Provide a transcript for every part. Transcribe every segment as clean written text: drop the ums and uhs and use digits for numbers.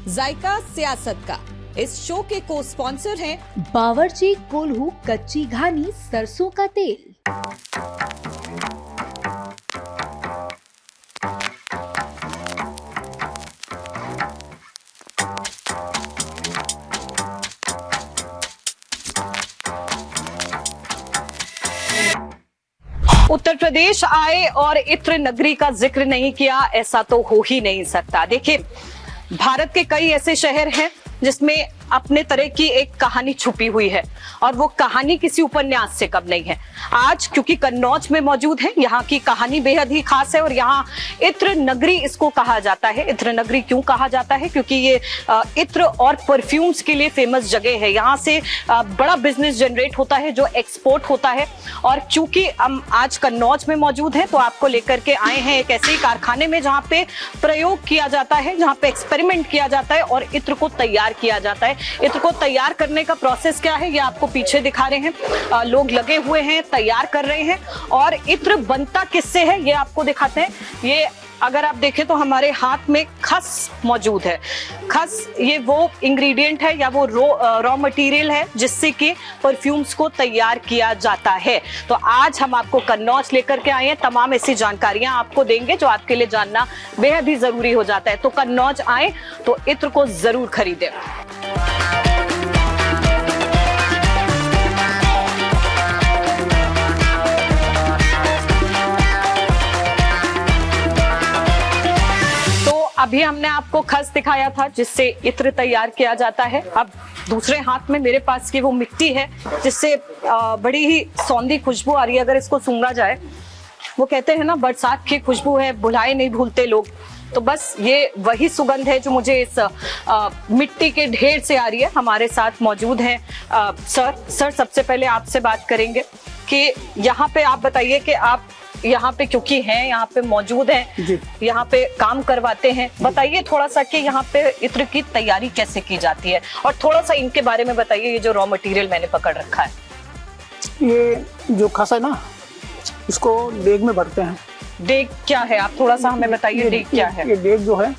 जायका सियासत का। इस शो के को स्पॉन्सर हैं बावर्ची कोल्हू कच्ची घानी सरसों का तेल। उत्तर प्रदेश आए और इत्र नगरी का जिक्र नहीं किया, ऐसा तो हो ही नहीं सकता। देखिए, भारत के कई ऐसे शहर हैं जिसमें अपने तरह की एक कहानी छुपी हुई है और वो कहानी किसी उपन्यास से कम नहीं है। आज क्योंकि कन्नौज में मौजूद है, यहाँ की कहानी बेहद ही खास है और यहाँ इत्र नगरी इसको कहा जाता है। इत्र नगरी क्यों कहा जाता है? क्योंकि ये इत्र और परफ्यूम्स के लिए फेमस जगह है। यहाँ से बड़ा बिजनेस जनरेट होता है जो एक्सपोर्ट होता है। और चूंकि हम आज कन्नौज में मौजूद हैं तो आपको लेकर के आए हैं एक ऐसे ही कारखाने में जहाँ पे प्रयोग किया जाता है, जहाँ पे एक्सपेरिमेंट किया जाता है और इत्र को तैयार किया जाता है। इत्र को तैयार करने का प्रोसेस क्या है ये आपको पीछे दिखा रहे हैं। लोग लगे हुए हैं, तैयार कर रहे हैं। और इत्र बनता किससे है ये आपको दिखाते हैं। ये अगर आप देखें तो हमारे हाथ में खस मौजूद है। खस ये वो इंग्रेडिएंट है या वो रॉ मटेरियल है जिससे कि परफ्यूम्स को तैयार किया जाता है। तो आज हम आपको कन्नौज लेकर के आए हैं, तमाम ऐसी जानकारियां आपको देंगे जो आपके लिए जानना बेहद ही जरूरी हो जाता है। तो कन्नौज आए तो इत्र को जरूर खरीदें। अभी हमने आपको खस दिखाया था जिससे इत्र तैयार किया जाता है। अब दूसरे हाथ में मेरे पास की वो मिट्टी है जिससे बड़ी ही सौंधी खुशबू आ रही है। अगर इसको सूंघा जाए, वो कहते हैं ना बरसात की खुशबू है, भुलाए नहीं भूलते लोग। तो बस ये वही सुगंध है जो मुझे इस मिट्टी के ढेर से आ रही है। हमारे साथ मौजूद हैं सर सबसे पहले आपसे बात करेंगे कि यहाँ पे आप बताइए कि आप यहाँ पे क्योंकि हैं, यहाँ पे मौजूद हैं, यहाँ पे काम करवाते हैं। बताइए थोड़ा सा कि यहाँ पे इत्र की तैयारी कैसे की जाती है और थोड़ा सा इनके बारे में बताइए। ये जो रॉ मटेरियल मैंने पकड़ रखा है, ये जो खस है ना, इसको डेग में भरते हैं। डेग क्या है? आप थोड़ा सा हमें बताइए डेग क्या है। ये डेग जो है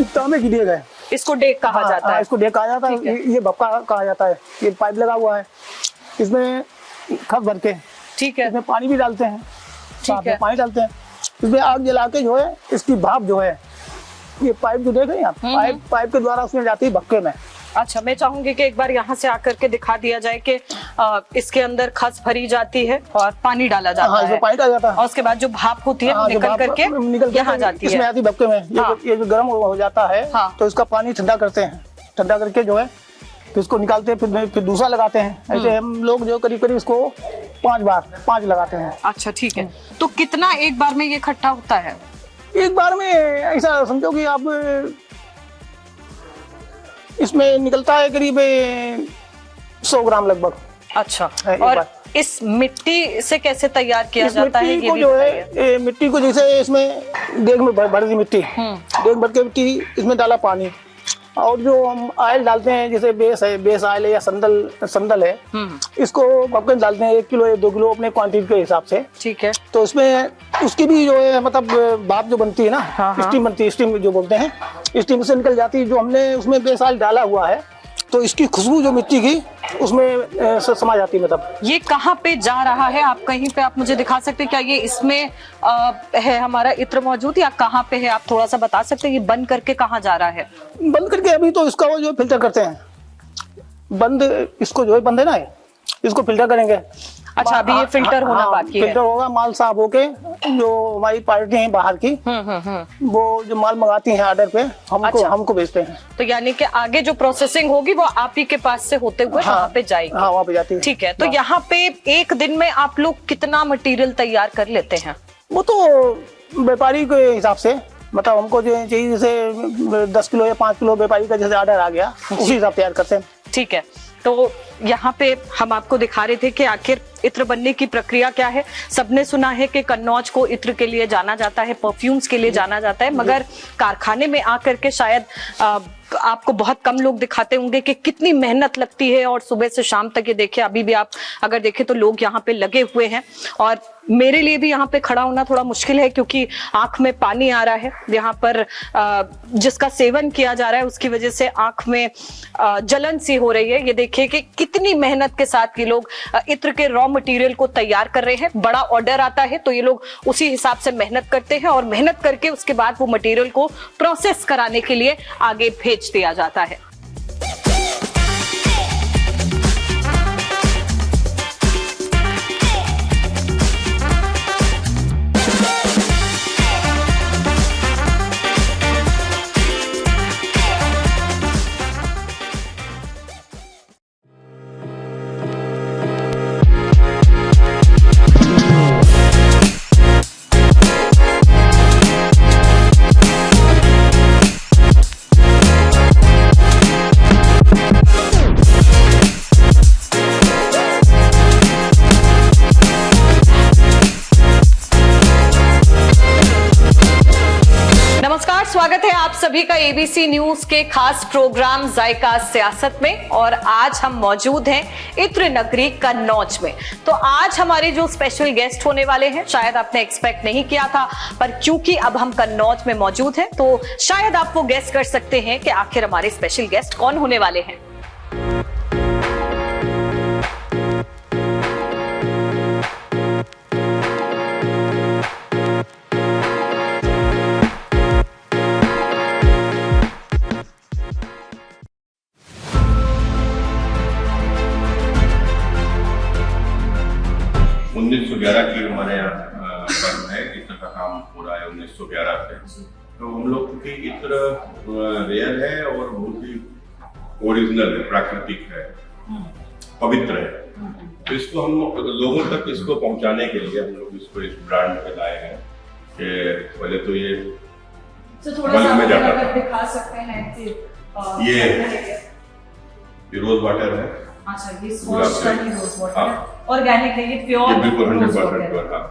तांबे की डेग है, इसको डेग कहा जाता है। इसको डेग कहा जाता है। ये भपका कहा जाता है। ये पाइप लगा हुआ है, इसमें खस भर के, ठीक है, इसमें पानी भी डालते हैं, ठीक है, पानी डालते हैं, इसमें आग जला के जो है इसकी भाप जो है, ये पाइप जो देख रहे हैं आप, पाइप के द्वारा उसमें जाती है भक्के में। अच्छा, मैं चाहूंगी कि एक बार यहाँ से आकर के दिखा दिया जाए कि इसके अंदर खस भरी जाती है और पानी डाला जाता है। पानी डाला जाता है और उसके बाद जो भाप होती है निकल करके यहाँ जाती है, इसमें आती भक्के में। ये जो गर्म हो जाता है तो इसका पानी ठंडा करते हैं, ठंडा करके जो है तो इसको निकालते हैं, फिर दूसरा लगाते हैं। ऐसे हम लोग जो करीब करीब इसको 5 लगाते हैं। अच्छा, ठीक है। तो कितना एक बार में ये इकट्ठा होता है? एक बार में ऐसा समझो कि आप इसमें निकलता है करीब 100 ग्राम लगभग। अच्छा, और इस मिट्टी से कैसे तैयार किया जाता है? ये जो है मिट्टी को जैसे इसमें डेग में भर दी मिट्टी, डेग भर के मिट्टी, इसमें डाला पानी और जो हम ऑयल डालते हैं जैसे बेस है, बेस ऑयल है या संदल है, इसको भपके डालते हैं 1 किलो या 2 किलो अपने क्वांटिटी के हिसाब से, ठीक है। तो उसमें उसकी भी जो है मतलब भाप जो बनती है ना, स्टीम बनती है, स्टीम जो बोलते हैं, स्टीम से निकल जाती है। जो हमने उसमें बेस ऑयल डाला हुआ है तो इसकी खुशबू जो मिट्टी की उसमें समा जाती है। मतलब ये कहाँ पे जा रहा है? आप कहीं पे आप मुझे दिखा सकते हैं क्या? ये इसमें है हमारा इत्र मौजूद या कहाँ पे है? आप थोड़ा सा बता सकते हैं ये बंद करके कहाँ जा रहा है? बंद करके अभी तो इसका वो जो फिल्टर करते हैं, बंद इसको जो है बंद है ना, इसको फिल्टर करेंगे। अच्छा, अभी ये फिल्टर होना बाकी है। फिल्टर होगा, माल साफ होके जो हमारी पार्टी है बाहर की, वो जो माल मंगाती है ऑर्डर पे हमको भेजते हैं। तो यानी कि आगे जो प्रोसेसिंग होगी वो आप ही के पास से होते हुए वहाँ पे जाएगी। हाँ, वहाँ पे जाती है। ठीक है। तो यहाँ पे एक दिन में आप लोग कितना मटेरियल तैयार कर लेते हैं? वो तो व्यापारी के हिसाब से, मतलब हमको जो चाहिए जैसे 10 किलो या 5 किलो व्यापारी का जैसे ऑर्डर आ गया उसी हिसाब तैयार करते हैं। ठीक है। तो यहाँ पे हम आपको दिखा रहे थे कि आखिर इत्र बनने की प्रक्रिया क्या है। सबने सुना है कि कन्नौज को इत्र के लिए जाना जाता है, परफ्यूम्स के लिए जाना जाता है, मगर कारखाने में आकर के शायद आपको बहुत कम लोग दिखाते होंगे कि कितनी मेहनत लगती है। और सुबह से शाम तक ये देखिए, अभी भी आप अगर देखें तो लोग यहाँ पे लगे हुए हैं और मेरे लिए भी यहाँ पे खड़ा होना थोड़ा मुश्किल है क्योंकि आंख में पानी आ रहा है। यहाँ पर जिसका सेवन किया जा रहा है उसकी वजह से आंख में जलन सी हो रही है। ये देखिए कि कितनी मेहनत के साथ ये लोग इत्र के रॉ मटेरियल को तैयार कर रहे हैं। बड़ा ऑर्डर आता है तो ये लोग उसी हिसाब से मेहनत करते हैं और मेहनत करके उसके बाद वो मटेरियल को प्रोसेस कराने के लिए आगे भेज दिया जाता है। स्वागत है आप सभी का एबीसी न्यूज के खास प्रोग्राम जायका सियासत में। और आज हम मौजूद हैं इत्र नगरी कन्नौज में। तो आज हमारे जो स्पेशल गेस्ट होने वाले हैं शायद आपने एक्सपेक्ट नहीं किया था, पर क्योंकि अब हम कन्नौज में मौजूद हैं तो शायद आप वो गेस कर सकते हैं कि आखिर हमारे स्पेशल गेस्ट कौन होने वाले हैं। की हमारे यहाँ फर्म है, इत्र का काम हो रहा है 1911 से। तो हम लोग की इत्र रेयर है और बहुत ही ओरिजिनल है, प्राकृतिक है, पवित्र है। तो इसको हम लोगों तक इसको पहुंचाने के लिए हम लोग इसको इस ब्रांड पे लाए हैं कि पहले तो ये बल्क में जाता था। दिखा सकते हैं ये रोज वाटर है। अच्छा, ये रोज वाटर ऑर्गेनिक है, ये प्योर, बिल्कुल 100% प्योर। हाँ,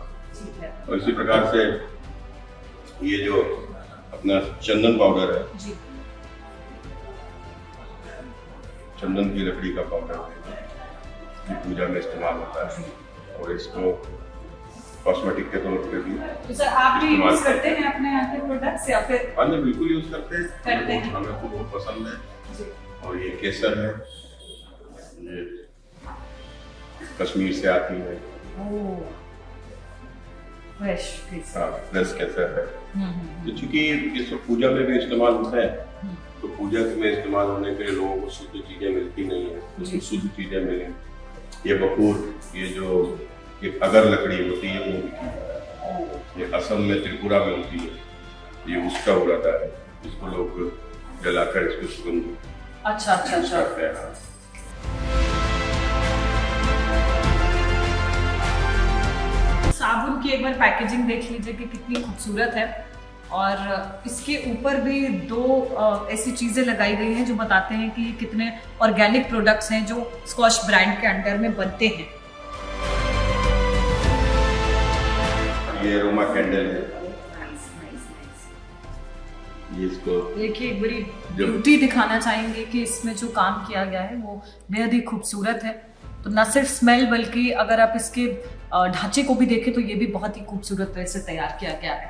और इसी प्रकार से ये जो अपना चंदन पाउडर है जी, चंदन की लकड़ी का पाउडर है, ये पूजा में इस्तेमाल होता है और इसको कॉस्मेटिक के तौर पे भी। तो सर आप भी यूज करते हैं अपने यहाँ के प्रोडक्ट्स या फिर? हाँ, बिल्कुल यूज करते हैं, हमें तो बहुत पसंद है। और ये केसर है, ये कश्मीर से आती है, फ्रेश केसर है। तो चूंकि ये सब पूजा में भी इस्तेमाल होता है, तो पूजा में इस्तेमाल होने के लिए लोगों को शुद्ध चीजें मिलती नहीं है, तो शुद्ध चीजें मिले। ये बखूर, ये जो ये अगर लकड़ी होती है वो भी, ये असम में त्रिपुरा में होती है, ये उसका हो जाता है, इसको लोग जलाकर इसको सुगंध करते हैं। साबुन की एक बार पैकेजिंग देख लीजिए कि कितनी खूबसूरत है और इसके ऊपर भी दो ऐसी चीजें लगाई गई हैं जो बताते हैं कि कितने ऑर्गेनिक प्रोडक्ट्स हैं जो स्कॉच ब्रांड के अंडर में बनते हैं। ये अरोमा कैंडल है, ये इसको देखिए एक बड़ी ब्यूटी दिखाना चाहेंगे कि इसमें जो काम किया गया है वो बेहद ही खूबसूरत है। तो न सिर्फ स्मेल बल्कि अगर आप इसके ढांचे को भी देखें तो ये भी बहुत ही खूबसूरत तरह से तैयार किया गया है।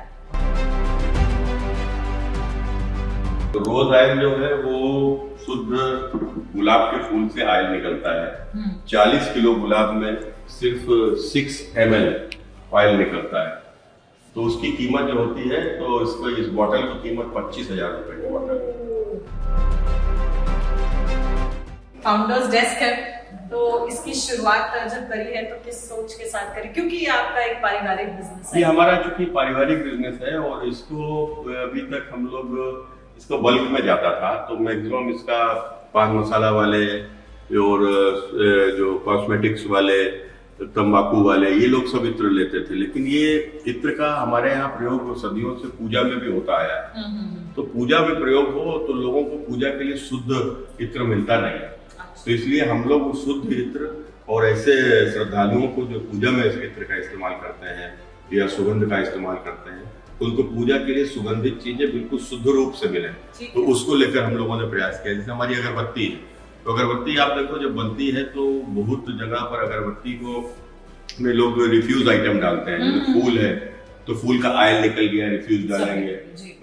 तो रोज ऑयल जो है वो शुद्ध गुलाब के फूल से ऑयल निकलता है। 40 किलो गुलाब में सिर्फ 6 ml ऑयल निकलता है। तो उसकी कीमत जो होती है, तो इसको इस बॉटल की कीमत 25,000 रुपए की बॉटल है। फाउंडर्स डेस्क है, तो इसकी शुरुआत जब करी है तो किस सोच के साथ करी, क्योंकि ये आपका एक पारिवारिक बिजनेस है? ये हमारा चूंकि पारिवारिक बिजनेस है और इसको अभी तक हम लोग इसको बल्क में जाता था, तो मैक्सिमम इसका पान मसाला वाले और जो कॉस्मेटिक्स वाले, तंबाकू वाले, ये लोग सब इत्र लेते थे। लेकिन ये इत्र का हमारे यहाँ प्रयोग सदियों से पूजा में भी होता आया है। तो पूजा में प्रयोग हो तो लोगों को पूजा के लिए शुद्ध इत्र मिलता नहीं है, तो इसलिए हम लोग शुद्ध इत्र और ऐसे श्रद्धालुओं को जो पूजा में इस इत्र का इस्तेमाल करते हैं या सुगंध का इस्तेमाल करते हैं, तो उनको पूजा के लिए सुगंधित चीजें बिल्कुल शुद्ध रूप से मिले, तो उसको लेकर हम लोगों ने प्रयास किया। जैसे हमारी अगरबत्ती है, तो अगरबत्ती आप देखो जब बनती है तो बहुत जगह पर अगरबत्ती को में लोग रिफ्यूज आइटम डालते हैं, जैसे फूल है तो फूल का आयल निकल गया, रिफ्यूज डालेंगे।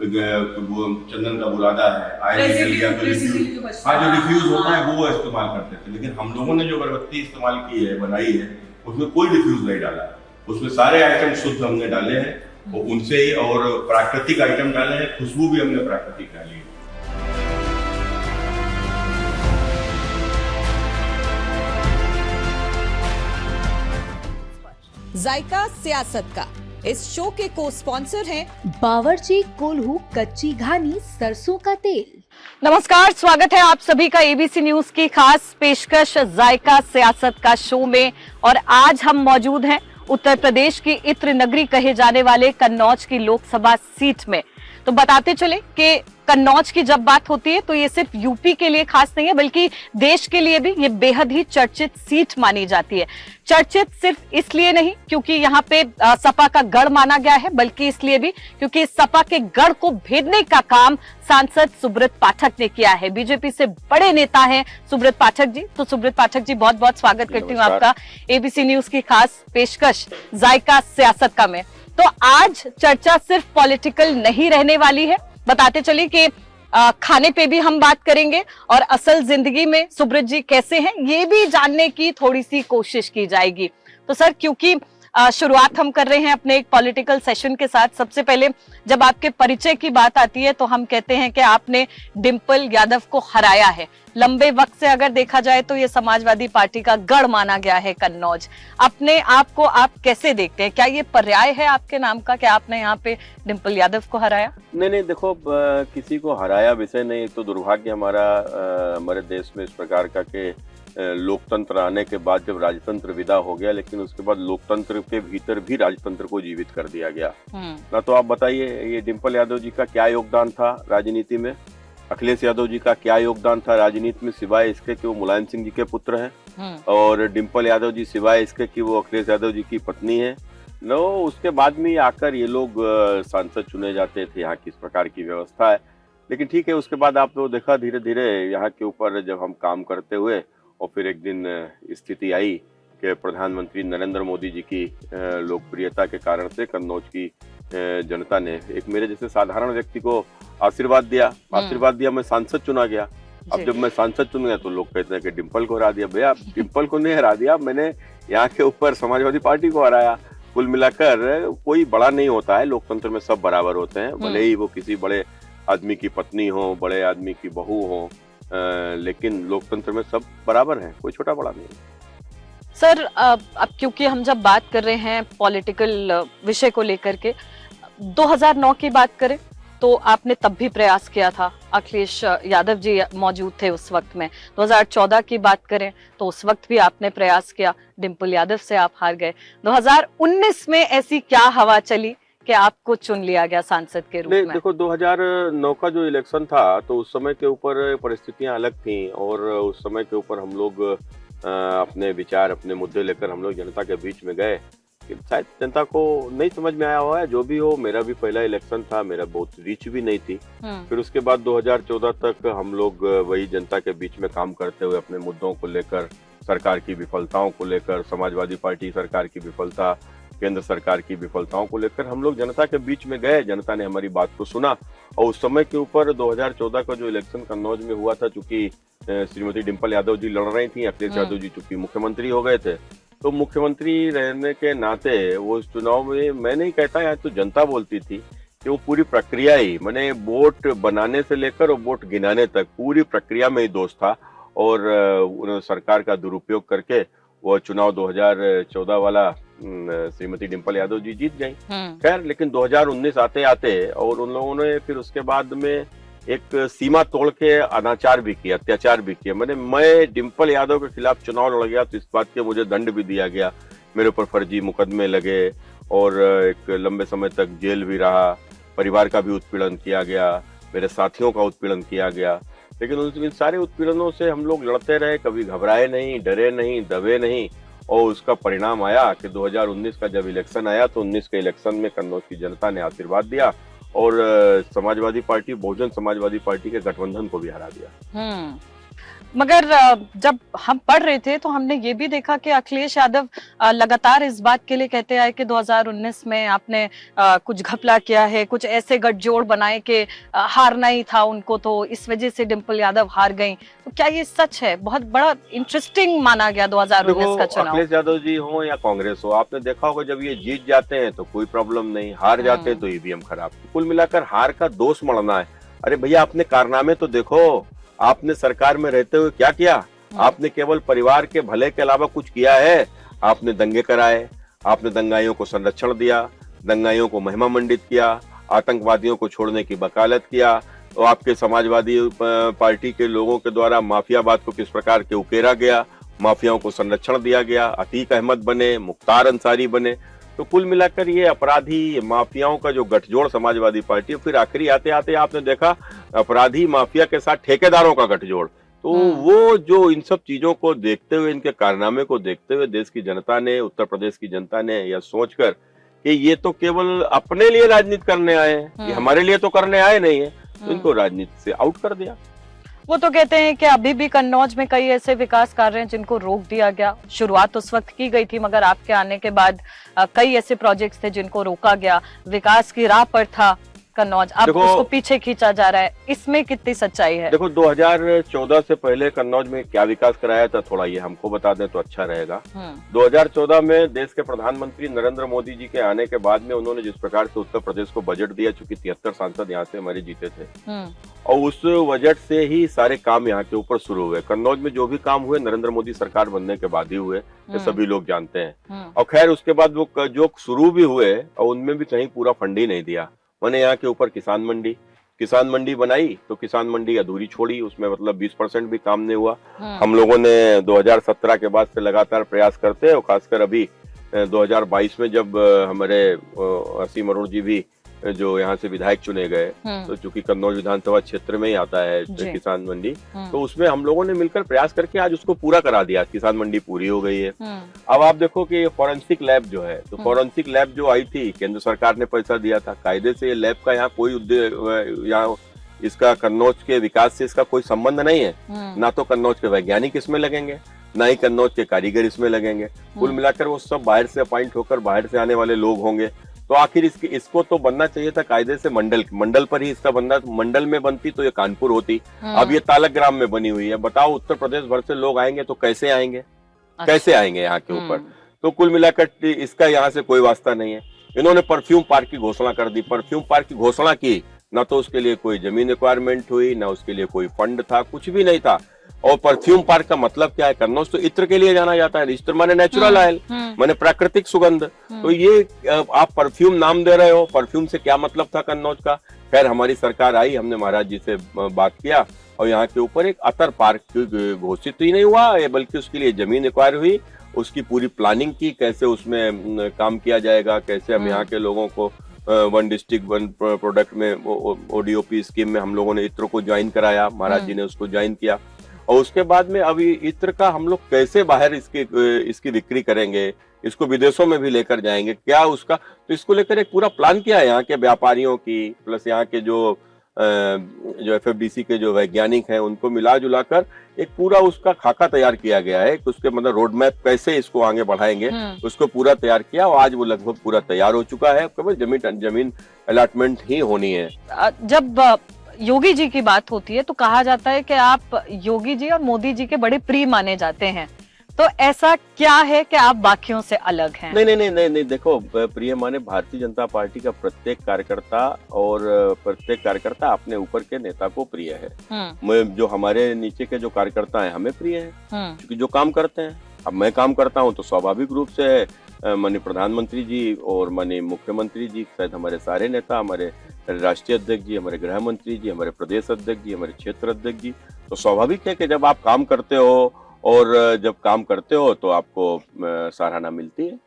वो चंदन का बुरादा है, आयल निकल गया तो रिफ्यूज, हाँ जो रिफ्यूज होता है वो इस्तेमाल करते थे। लेकिन हम लोगों ने जो अगरबत्ती इस्तेमाल की है, बनाई है, उसमें कोई रिफ्यूज नहीं डाला, उसमें सारे आइटम शुद्ध हमने डाले हैं वो उनसे ही, और प्राकृतिक आइटम डाले हैं, खुशबू भी हमने प्राकृतिक डाली है। जायका सियासत का। इस शो के को स्पॉन्सर हैं बावर्ची कोल्हू कच्ची घानी सरसों का तेल। नमस्कार, स्वागत है आप सभी का एबीसी न्यूज की खास पेशकश जायका सियासत का शो में। और आज हम मौजूद हैं उत्तर प्रदेश की इत्र नगरी कहे जाने वाले कन्नौज की लोकसभा सीट में। तो बताते चले कि कन्नौज की जब बात होती है तो ये सिर्फ यूपी के लिए खास नहीं है, बल्कि देश के लिए भी ये बेहद ही चर्चित सीट मानी जाती है। चर्चित सिर्फ इसलिए नहीं क्योंकि यहाँ पे सपा का गढ़ माना गया है, बल्कि इसलिए भी क्योंकि सपा के गढ़ को भेदने का काम सांसद सुब्रत पाठक ने किया है। बीजेपी से बड़े नेता हैं सुब्रत पाठक जी। तो सुब्रत पाठक जी, बहुत बहुत स्वागत करती हूँ आपका एबीसी न्यूज की खास पेशकश जायका सियासत का में। तो आज चर्चा सिर्फ पॉलिटिकल नहीं रहने वाली है, बताते चलिए कि खाने पे भी हम बात करेंगे और असल जिंदगी में सुब्रत जी कैसे हैं ये भी जानने की थोड़ी सी कोशिश की जाएगी। तो सर, क्योंकि शुरुआत हम कर रहे हैं अपने एक पॉलिटिकल सेशन के साथ, सबसे पहले जब आपके परिचय की बात आती है तो हम कहते हैं कि आपने डिंपल यादव को हराया है। लंबे वक्त से अगर देखा जाए तो ये समाजवादी पार्टी का गढ़ माना गया है कन्नौज। अपने आप को आप कैसे देखते हैं? क्या ये पर्याय है आपके नाम का कि आपने यहाँ पे डिंपल यादव को हराया? नहीं, देखो, किसी को हराया विषय नहीं। तो दुर्भाग्य हमारे देश में इस प्रकार का कि लोकतंत्र आने के बाद जब राजतंत्र विदा हो गया, लेकिन उसके बाद लोकतंत्र के भीतर भी राजतंत्र को जीवित कर दिया गया ना। तो आप बताइए, ये डिंपल यादव जी का क्या योगदान था राजनीति में? अखिलेश यादव जी का क्या योगदान था राजनीति में, सिवाय इसके कि वो मुलायम सिंह जी के पुत्र हैं? और डिंपल यादव जी सिवाय इसके कि वो अखिलेश यादव जी की पत्नी है। नो, उसके बाद में आकर ये लोग सांसद चुने जाते थे। यहाँ किस प्रकार की व्यवस्था है। लेकिन ठीक है, उसके बाद आप लोग देखा धीरे धीरे यहाँ के ऊपर जब हम काम करते हुए, और फिर एक दिन स्थिति आई कि प्रधानमंत्री नरेंद्र मोदी जी की लोकप्रियता के कारण से कन्नौज की जनता ने एक मेरे जैसे साधारण व्यक्ति को आशीर्वाद दिया। मैं सांसद चुना गया। अब जब मैं सांसद चुन गया तो लोग कहते हैं कि डिंपल को हरा दिया। भैया, डिंपल को नहीं हरा दिया, मैंने यहाँ के ऊपर समाजवादी पार्टी को हराया। कुल मिलाकर कोई बड़ा नहीं होता है, लोकतंत्र में सब बराबर होते हैं, भले ही वो किसी बड़े आदमी की पत्नी हो, बड़े आदमी की बहू हो, लेकिन लोकतंत्र में सब बराबर हैं, कोई छोटा बड़ा नहीं। सर, अब क्योंकि हम जब बात कर रहे हैं पॉलिटिकल विषय को लेकर के, 2009 की बात करें तो आपने तब भी प्रयास किया था, अखिलेश यादव जी मौजूद थे उस वक्त में। 2014 की बात करें तो उस वक्त भी आपने प्रयास किया, डिंपल यादव से आप हार गए। 2019 में ऐसी क्या हवा चली कि आपको चुन लिया गया सांसद के रूप में? देखो, 2009 का जो इलेक्शन था तो उस समय के ऊपर परिस्थितियां अलग थी, और उस समय के ऊपर हम लोग अपने विचार, अपने मुद्दे लेकर हम लोग जनता के बीच में गए। शायद जनता को नहीं समझ में आया हुआ है, जो भी हो। मेरा भी पहला इलेक्शन था, मेरा बहुत रीच भी नहीं थी। फिर उसके बाद 2014 तक हम लोग वही जनता के बीच में काम करते हुए अपने मुद्दों को लेकर, सरकार की विफलताओं को लेकर, समाजवादी पार्टी सरकार की विफलता, केंद्र सरकार की विफलताओं को लेकर हम लोग जनता के बीच में गए। जनता ने हमारी बात को सुना, और उस समय के ऊपर 2014 का जो इलेक्शन कन्नौज में हुआ था, चूंकि श्रीमती डिंपल यादव जी लड़ रही थी, अखिलेश यादव जी चूंकि मुख्यमंत्री हो गए थे, तो मुख्यमंत्री रहने के नाते वो चुनाव में, मैं नहीं कहता, यहाँ तो जनता बोलती थी कि वो पूरी प्रक्रिया ही, मैंने वोट बनाने से लेकर और वोट गिनाने तक पूरी प्रक्रिया में ही दोष था, और उन्होंने सरकार का दुरुपयोग करके वो चुनाव 2014 वाला श्रीमती डिंपल यादव जी जीत गई। खैर, लेकिन 2019 आते आते और उन लोगों ने फिर उसके बाद में एक सीमा तोड़ के अनाचार भी किया, अत्याचार भी किया। मैं डिंपल यादव के खिलाफ चुनाव लड़ गया तो इस बात के मुझे दंड भी दिया गया, मेरे ऊपर फर्जी मुकदमे लगे, और एक लंबे समय तक जेल भी रहा, परिवार का भी उत्पीड़न किया गया, मेरे साथियों का उत्पीड़न किया गया। लेकिन उन सारे उत्पीड़नों से हम लोग लड़ते रहे, कभी घबराए नहीं, डरे नहीं, दबे नहीं, और उसका परिणाम आया कि 2019 का जब इलेक्शन आया तो 19 के इलेक्शन में कन्नौज की जनता ने आशीर्वाद दिया और समाजवादी पार्टी, बहुजन समाजवादी पार्टी के गठबंधन को भी हरा दिया। मगर जब हम पढ़ रहे थे तो हमने ये भी देखा कि अखिलेश यादव लगातार इस बात के लिए कहते आए कि 2019 में आपने कुछ घपला किया है, कुछ ऐसे गठजोड़ बनाए कि हारना ही था उनको, तो इस वजह से डिम्पल यादव हार गई। तो क्या ये सच है? बहुत बड़ा इंटरेस्टिंग माना गया 2019 का चुनाव। अखिलेश यादव जी हो या कांग्रेस हो, आपने देखा होगा जब ये जीत जाते हैं तो कोई प्रॉब्लम नहीं, हार जाते हैं तो ईवीएम खराब। कुल मिलाकर हार का दोष मढ़ना है। अरे भैया, अपने कारनामे तो देखो, आपने सरकार में रहते हुए क्या किया? आपने केवल परिवार के भले के अलावा कुछ किया है? आपने दंगे कराए, आपने दंगाइयों को संरक्षण दिया, दंगाइयों को महिमा मंडित किया, आतंकवादियों को छोड़ने की वकालत किया, और आपके समाजवादी पार्टी के लोगों के द्वारा माफियावाद को किस प्रकार के उकेरा गया, माफियाओं को संरक्षण दिया गया, अतीक अहमद बने, मुख्तार अंसारी बने। तो कुल मिलाकर ये अपराधी माफियाओं का जो गठजोड़ समाजवादी पार्टी, फिर आखिरी आते आते आपने देखा अपराधी माफिया के साथ ठेकेदारों का गठजोड़। तो वो जो इन सब चीजों को देखते हुए, इनके कारनामे को देखते हुए देश की जनता ने, उत्तर प्रदेश की जनता ने यह सोचकर कि ये तो केवल अपने लिए राजनीति करने आए हैं, ये हमारे लिए तो करने आए नहीं है, तो इनको राजनीति से आउट कर दिया। वो तो कहते हैं कि अभी भी कन्नौज में कई ऐसे विकास कार्य हैं जिनको रोक दिया गया। शुरुआत उस वक्त की गई थी, मगर आपके आने के बाद कई ऐसे प्रोजेक्ट्स थे जिनको रोका गया। विकास की राह पर था कन्नौज, अब उसको पीछे खींचा जा रहा है। इसमें कितनी सच्चाई है? देखो, 2014 से पहले कन्नौज में क्या विकास कराया था, थोड़ा ये हमको बता दें तो अच्छा रहेगा। 2014 में देश के प्रधानमंत्री नरेंद्र मोदी जी के आने के बाद में उन्होंने जिस प्रकार से उत्तर प्रदेश को बजट दिया, चूंकि 73 सांसद यहाँ से हमारे जीते थे, और उस बजट से ही सारे काम यहाँ के ऊपर शुरू हुए। कन्नौज में जो भी काम हुए नरेंद्र मोदी सरकार बनने के बाद ही हुए, ये सभी लोग जानते हैं। और खैर उसके बाद वो जो शुरू भी हुए और उनमें भी कहीं पूरा फंड ही नहीं दिया। मैंने यहाँ के ऊपर किसान मंडी बनाई, तो किसान मंडी अधूरी छोड़ी, उसमें मतलब 20% भी काम नहीं हुआ। हम लोगों ने 2017 के बाद से लगातार प्रयास करते हैं, और खासकर अभी 2022 में जब हमारे असीम अरुण जी भी जो यहाँ से विधायक चुने गए, तो चूंकि कन्नौज विधानसभा क्षेत्र में ही आता है किसान मंडी, तो उसमें हम लोगों ने मिलकर प्रयास करके आज उसको पूरा करा दिया। किसान मंडी पूरी हो गई है। अब आप देखो कि फॉरेंसिक लैब जो है, तो फॉरेंसिक लैब जो आई थी, केंद्र सरकार ने पैसा दिया था। कायदे से ये लैब का यहाँ कोई उद्देश्य, यहाँ इसका कन्नौज के विकास से इसका कोई संबंध नहीं है। ना तो कन्नौज के वैज्ञानिक इसमें लगेंगे, ना ही कन्नौज के कारीगर इसमें लगेंगे। कुल मिलाकर वो सब बाहर से अपॉइंट होकर बाहर से आने वाले लोग होंगे। तो आखिर इसको तो बनना चाहिए था कायदे से मंडल पर ही इसका बनना। मंडल में बनती तो ये कानपुर होती। अब ये तालकग्राम में बनी हुई है। बताओ, उत्तर प्रदेश भर से लोग आएंगे तो कैसे आएंगे? कैसे आएंगे यहाँ के ऊपर? तो कुल मिलाकर इसका यहाँ से कोई वास्ता नहीं है। इन्होंने परफ्यूम पार्क की घोषणा कर दी। परफ्यूम पार्क की घोषणा की, ना तो उसके लिए कोई जमीन रिक्वायरमेंट हुई, ना उसके लिए कोई फंड था, कुछ भी नहीं था। और परफ्यूम पार्क का मतलब क्या है? कन्नौज तो इत्र के लिए जाना जाता है। इत्र माने नेचुरल ऑयल, माने प्राकृतिक सुगंध। तो ये आप परफ्यूम नाम दे रहे हो, परफ्यूम से क्या मतलब था कन्नौज का? खैर हमारी सरकार आई, हमने महाराज जी से बात किया, और यहाँ के ऊपर एक अतर पार्क घोषित ही नहीं हुआ, बल्कि उसके लिए जमीन एक्वायर हुई, उसकी पूरी प्लानिंग की, कैसे उसमें काम किया जाएगा, कैसे हम यहाँ के लोगों को वन डिस्ट्रिक्ट वन प्रोडक्ट में ओडीओपी स्कीम में हम लोगों ने इत्र को ज्वाइन कराया। महाराज जी ने उसको ज्वाइन किया। और उसके बाद में अभी इत्र का हम लोग कैसे बाहर इसकी बिक्री करेंगे, इसको विदेशों में भी लेकर जाएंगे, क्या उसका? तो इसको लेकर एक पूरा प्लान किया है यहाँ के व्यापारियों की, प्लस यहाँ के जो एफएफडीसी के जो वैज्ञानिक हैं, उनको मिला जुला कर एक पूरा उसका खाका तैयार किया गया है कि उसके मतलब रोड मैप कैसे इसको आगे बढ़ाएंगे, उसको पूरा तैयार किया। और आज वो लगभग पूरा तैयार हो चुका है। केवल जमीन अलॉटमेंट ही होनी है। जब योगी जी की बात होती है तो कहा जाता है कि आप योगी जी और मोदी जी के बड़े प्रिय माने जाते हैं। तो ऐसा क्या है कि आप बाकियों से अलग हैं? नहीं, देखो, प्रिय माने भारतीय जनता पार्टी का प्रत्येक कार्यकर्ता, और प्रत्येक कार्यकर्ता अपने ऊपर के नेता को प्रिय है। जो हमारे नीचे के जो कार्यकर्ता हैं हमें प्रिय है, क्योंकि जो काम करते हैं। अब मैं काम करता हूं तो स्वाभाविक रूप से माननीय प्रधानमंत्री जी और माननीय मुख्यमंत्री जी, शायद हमारे सारे नेता, हमारे राष्ट्रीय अध्यक्ष जी, हमारे गृह मंत्री जी, हमारे प्रदेश अध्यक्ष जी, हमारे क्षेत्र अध्यक्ष जी, तो स्वाभाविक है कि जब आप काम करते हो, और जब काम करते हो तो आपको सराहना मिलती है।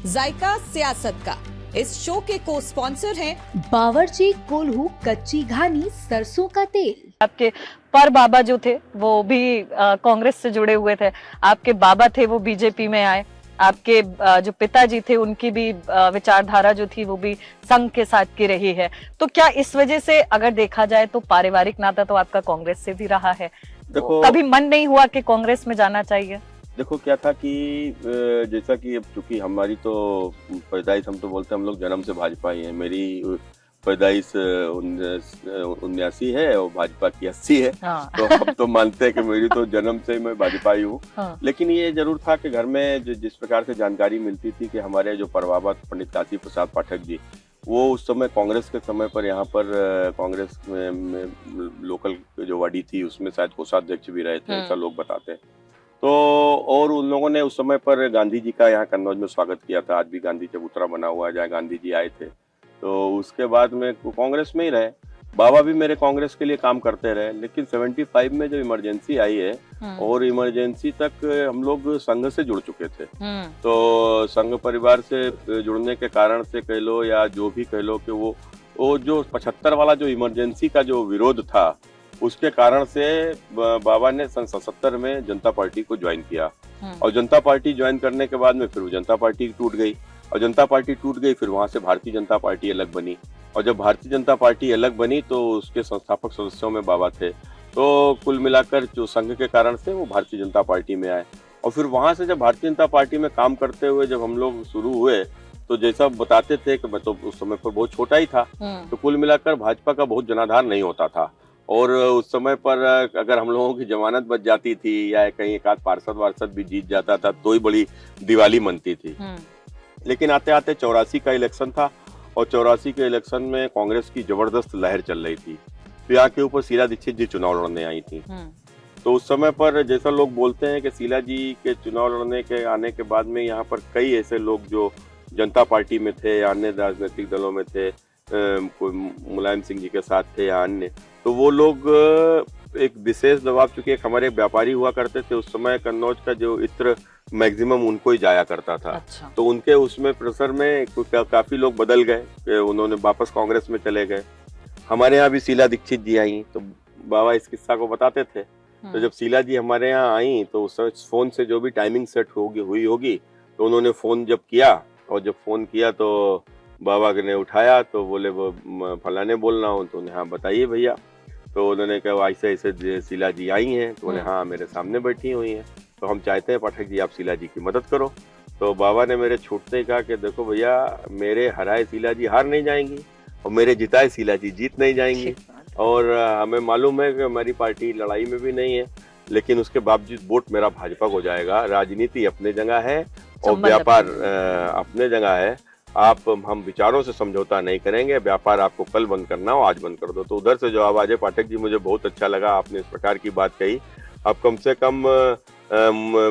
जायका सियासत का इस शो के को स्पॉन्सर हैं बावर्ची कोल्हू कच्ची घानी सरसों का तेल। आपके पर बाबा जो थे वो भी कांग्रेस से जुड़े हुए थे, आपके बाबा थे वो बीजेपी में आए, आपके जो पिताजी थे उनकी भी विचारधारा जो थी वो भी संघ के साथ की रही है। तो क्या इस वजह से अगर देखा जाए तो पारिवारिक नाता तो आपका कांग्रेस से भी रहा है, देखो कभी मन नहीं हुआ कि कांग्रेस में जाना चाहिए? देखो क्या था कि जैसा कि अब चूंकि हमारी तो पैदाइश, हम तो बोलते हैं हम लोग जन्म से भाजपा ही है। मेरी पैदाइश 79 है और भाजपा की 80 है। हाँ। तो हम तो मानते हैं कि मेरी तो जन्म से ही मैं भाजपा ही हूँ। हाँ। लेकिन ये जरूर था कि घर में जिस प्रकार से जानकारी मिलती थी कि हमारे जो परबाबा पंडित काशी प्रसाद पाठक जी, वो उस समय कांग्रेस के समय पर यहाँ पर कांग्रेस में लोकल जो वाडी थी उसमें शायद कोषाध्यक्ष भी रहे थे, ऐसा लोग बताते हैं। तो और उन लोगों ने उस समय पर गांधी जी का यहाँ कन्नौज में स्वागत किया था। आज भी गांधी चबूतरा बना हुआ है जहाँ गांधी जी आए थे। तो उसके बाद में कांग्रेस में ही रहे। बाबा भी मेरे कांग्रेस के लिए काम करते रहे। लेकिन 75 में जब इमरजेंसी आई है और इमरजेंसी तक हम लोग संघ से जुड़ चुके थे। तो संघ परिवार से जुड़ने के कारण से कह लो या जो भी कह लो कि वो जो 75 वाला जो इमरजेंसी का जो विरोध था उसके कारण से बाबा ने सन 77 में जनता पार्टी को ज्वाइन किया। और जनता पार्टी ज्वाइन करने के बाद में फिर वो जनता पार्टी टूट गई और जनता पार्टी टूट गई, फिर वहां से भारतीय जनता पार्टी अलग बनी। और जब भारतीय जनता पार्टी अलग बनी तो उसके संस्थापक सदस्यों में बाबा थे। तो कुल मिलाकर जो संघ के कारण से वो भारतीय जनता पार्टी में आए। और फिर वहां से जब भारतीय जनता पार्टी में काम करते हुए जब हम लोग शुरू हुए तो जैसा बताते थे कि मैं तो उस समय पर बहुत छोटा ही था, तो कुल मिलाकर भाजपा का बहुत जनाधार नहीं होता था। और उस समय पर अगर हम लोगों की जमानत बच जाती थी या कहीं एक आध पार्षद वार्षद भी जीत जाता था तो ही बड़ी दिवाली मनती थी। लेकिन आते आते 84 का इलेक्शन था और 84 के इलेक्शन में कांग्रेस की जबरदस्त लहर चल रही थी। तो यहाँ के ऊपर शीला दीक्षित जी चुनाव लड़ने आई थी। तो उस समय पर जैसा लोग बोलते हैं कि शीला जी के चुनाव लड़ने के आने के बाद में यहाँ पर कई ऐसे लोग जो जनता पार्टी में थे या अन्य राजनीतिक दलों में थे, कोई मुलायम सिंह जी के साथ थे या अन्य, तो वो लोग एक विशेष दबाव, चूंकि एक हमारे व्यापारी हुआ करते थे उस समय कन्नौज का जो इत्र मैक्सिमम उनको ही जाया करता था। अच्छा। तो उनके उसमें प्रेशर में काफी लोग बदल गए, उन्होंने वापस कांग्रेस में चले गए। हमारे यहाँ भी शीला दीक्षित जी आई तो बाबा इस किस्सा को बताते थे। तो जब शीला जी हमारे यहाँ आई तो उस समय फोन से जो भी टाइमिंग सेट हुई होगी तो उन्होंने फोन जब किया और जब फोन किया तो बाबा ने उठाया तो बोले वो फलाने बोलना हो, तो उन्हें हाँ बताइए भैया। तो उन्होंने कहा ऐसे ऐसे शीला जी आई हैं। तो उन्हें हाँ मेरे सामने बैठी हुई हैं, तो हम चाहते हैं पाठक जी आप शीला जी की मदद करो। तो बाबा ने मेरे छूटते कहा कि देखो भैया, मेरे हराए शीला जी हार नहीं जाएंगी और मेरे जिताए शीला जी जीत नहीं जाएंगी। और हमें मालूम है कि हमारी पार्टी लड़ाई में भी नहीं है, लेकिन उसके बावजूद वोट मेरा भाजपा को जाएगा। राजनीति अपने जगह है और व्यापार अपने जगह है। हम विचारों से समझौता नहीं करेंगे। व्यापार आपको कल बंद करना हो आज बंद कर दो। तो उधर से जो आवाज है पाठक जी, मुझे बहुत अच्छा लगा आपने इस प्रकार की बात कही। अब कम से कम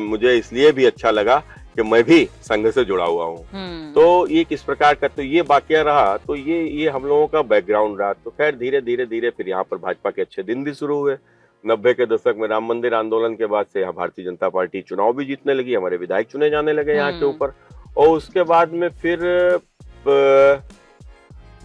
मुझे इसलिए भी अच्छा लगा कि मैं भी संघ से जुड़ा हुआ हूँ। तो ये किस प्रकार का, तो ये वाकया रहा, तो ये हम लोगों का बैकग्राउंड रहा। तो खैर धीरे धीरे फिर यहाँ पर भाजपा के अच्छे दिन भी शुरू हुए। 90 के दशक में राम मंदिर आंदोलन के बाद से यहाँ भारतीय जनता पार्टी चुनाव भी जीतने लगी, हमारे विधायक चुने जाने लगे यहाँ के ऊपर। और उसके बाद में फिर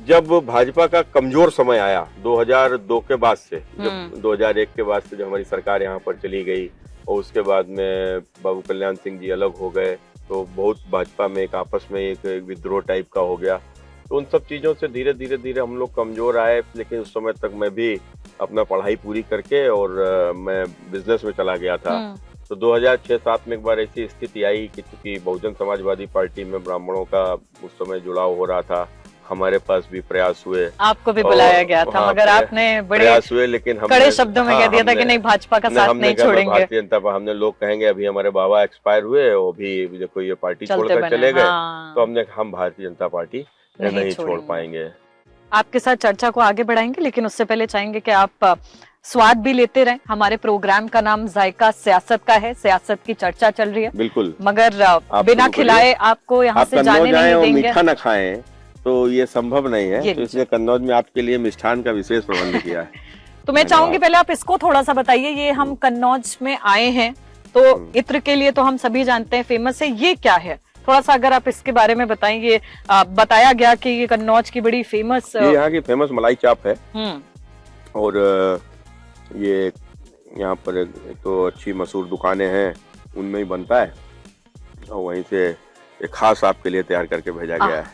जब भाजपा का कमजोर समय आया 2002 के बाद से, जब 2001 के बाद से जब हमारी सरकार यहाँ पर चली गई और उसके बाद में बाबू कल्याण सिंह जी अलग हो गए, तो बहुत भाजपा में एक आपस में एक विद्रोह टाइप का हो गया। तो उन सब चीजों से धीरे धीरे हम लोग कमजोर आए। लेकिन उस समय तक मैं भी अपना पढ़ाई पूरी करके और मैं बिजनेस में चला गया था। तो 2006-07 में एक बार ऐसी स्थिति आई कि चूंकि बहुजन समाजवादी पार्टी में ब्राह्मणों का उस समय जुड़ाव हो रहा था, हमारे पास भी प्रयास हुए, आपको भी बुलाया गया था, मगर आपने बड़े प्रयास हुए, लेकिन कड़े शब्दों में कह दिया था कि नहीं भाजपा का साथ नहीं छोड़ेंगे। भारतीय जनता पार्टी, हमने लोग कहेंगे अभी हमारे बाबा एक्सपायर हुए और अभी देखो ये पार्टी छोड़कर चले गए, तो हम भारतीय जनता पार्टी नहीं छोड़ पाएंगे। आपके साथ चर्चा को आगे बढ़ाएंगे, लेकिन उससे पहले चाहेंगे कि आप स्वाद भी लेते रहें। हमारे प्रोग्राम का नाम जायका सियासत का है, सियासत की चर्चा चल रही है बिल्कुल, मगर बिना खिलाए आपको यहाँ से जाने नहीं देंगे। मीठा न खाएं तो ये संभव नहीं है, तो इसलिए कन्नौज में आपके लिए मिष्ठान का विशेष प्रबंध किया है। तो मैं चाहूंगी पहले आप इसको थोड़ा सा बताइए, ये हम कन्नौज में आए हैं तो इत्र के लिए तो हम सभी जानते हैं फेमस है, ये क्या है? थोड़ा सा अगर आप इसके बारे में बताएंगे। बताया गया कि ये कन्नौज की बड़ी फेमस, ये यहाँ की फेमस मलाई चाप है और ये यहाँ पर एक तो अच्छी मशहूर दुकानें हैं उनमें ही बनता है और वहीं से एक खास आपके लिए तैयार करके भेजा गया है।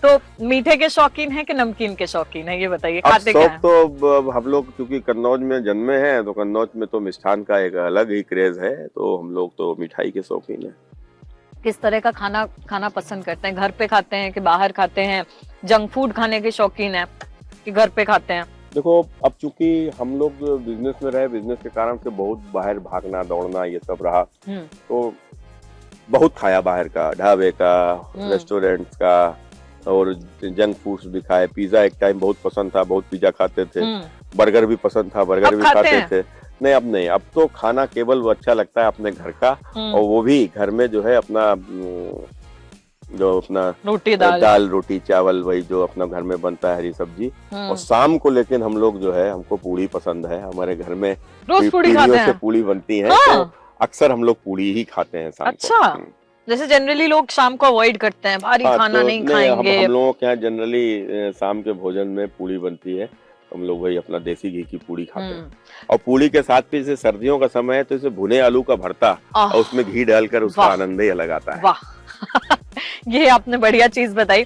तो मीठे के शौकीन है कि नमकीन के शौकीन है, ये बताइए, अब खाते क्या शौक है? तो अब हम लोग क्योंकि कन्नौज में जन्मे हैं तो कन्नौज में तो मिष्ठान का एक अलग ही क्रेज है, तो हम लोग तो मिठाई के शौकीन हैं। किस तरह का खाना खाना पसंद करते हैं? घर पे खाते हैं कि बाहर खाते हैं? जंक फूड खाने के शौकीन है कि घर पे खाते हैं? देखो अब चूंकि हम लोग बिजनेस में रहे, बिजनेस के कारण से बहुत बाहर भागना दौड़ना ये सब रहा, तो बहुत खाया बाहर का, ढाबे का, रेस्टोरेंट्स का, और जंक फूड्स भी खाए। पिज्जा एक टाइम बहुत पसंद था, बहुत पिज्जा खाते थे। बर्गर भी पसंद था, बर्गर अब भी खाते खाते हैं? थे। नहीं अब नहीं, अब तो खाना केवल वो अच्छा लगता है अपने घर का, और वो भी घर में जो है अपना जो अपना रोटी दाल रोटी चावल वही जो अपना घर में बनता है, हरी सब्जी। और शाम को लेकिन हम लोग जो है, हमको पूड़ी पसंद है, हमारे घर में रोज पूड़ी खाते पीढ़ियों हैं? से पूड़ी बनती है, हाँ। तो अक्सर हम लोग पूड़ी ही खाते हैं शाम को। अच्छा, जैसे जनरली लोग शाम को अवॉइड करते हैं, भारी हाँ, खाना तो नहीं खाएंगे। हम लोगों के यहाँ जनरली शाम के भोजन में पूड़ी बनती है, हम लोग वही अपना देसी घी की पूड़ी खाते हैं। और पूड़ी के साथ भी जैसे सर्दियों का समय है तो इसे भुने आलू का भरता और उसमें घी डालकर उसका वाह। आनंद ही अलग आता है। वाह ये आपने बढ़िया चीज बताई।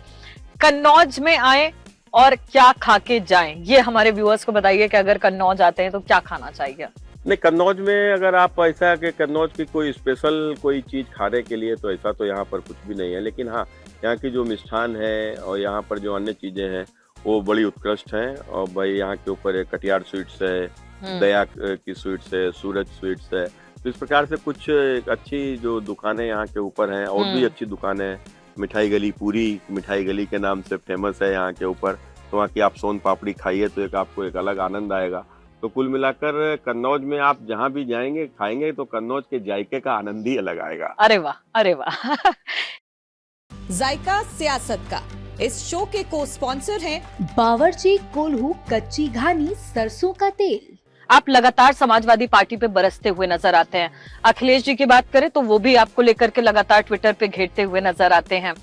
कन्नौज में आए और क्या खा के जाएं, ये हमारे व्यूअर्स को बताइए कि अगर कन्नौज आते हैं तो क्या खाना चाहिए? नहीं, कन्नौज में अगर आप ऐसा कि कन्नौज की कोई स्पेशल कोई चीज खाने के लिए तो ऐसा तो यहाँ पर कुछ भी नहीं है, लेकिन हाँ यहाँ की जो मिष्ठान है और यहाँ पर जो अन्य चीजें हैं वो बड़ी उत्कृष्ट हैं। और भाई यहाँ के ऊपर कटियार स्वीट्स है, दया की स्वीट्स है, सूरज स्वीट्स है, तो इस प्रकार से कुछ अच्छी जो दुकानें यहाँ के ऊपर हैं, और भी अच्छी दुकानें हैं। मिठाई गली पूरी मिठाई गली के नाम से फेमस है यहाँ के ऊपर, तो वहाँ की आप सोन पापड़ी खाइए तो आपको एक अलग आनंद आएगा। तो कुल मिलाकर कन्नौज में आप जहाँ भी जाएंगे खाएंगे तो कन्नौज के जायके का आनंद ही अलग आएगा। अरे वाह, अरे वाह। जायका सियासत का इस शो के को स्पॉन्सर हैं बावर्ची कोल्हू कच्ची घानी सरसों का तेल। आप लगातार समाजवादी पार्टी पे बरसते हुए नजर आते हैं। अखिलेश जी की बात करें तो वो भी आपको लेकर के लगातार ट्विटर पे घेरते हुए नजर आते हैं।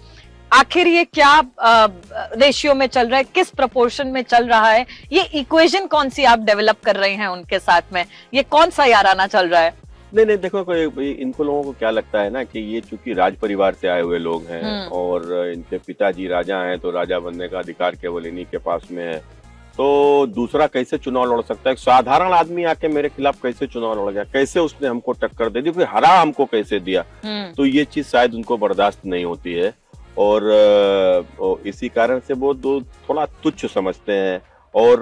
आखिर ये क्या रेशियो में चल रहा है, किस प्रोपोर्शन में चल रहा है, ये इक्वेशन कौन सी आप डेवलप कर रहे हैं उनके साथ में, ये कौन सा याराना चल रहा है? नहीं देखो इनको लोगों को क्या लगता है ना कि ये चूंकि राज परिवार से आए हुए लोग हैं और इनके पिताजी राजा हैं, तो राजा बनने का अधिकार केवल इन्हीं के पास में है, तो दूसरा कैसे चुनाव लड़ सकता है? एक साधारण आदमी आके मेरे खिलाफ कैसे चुनाव लड़ गया, कैसे उसने हमको टक्कर दे दी, फिर हरा हमको कैसे दिया? तो ये चीज शायद उनको बर्दाश्त नहीं होती है, और इसी कारण से वो थोड़ा तुच्छ समझते हैं और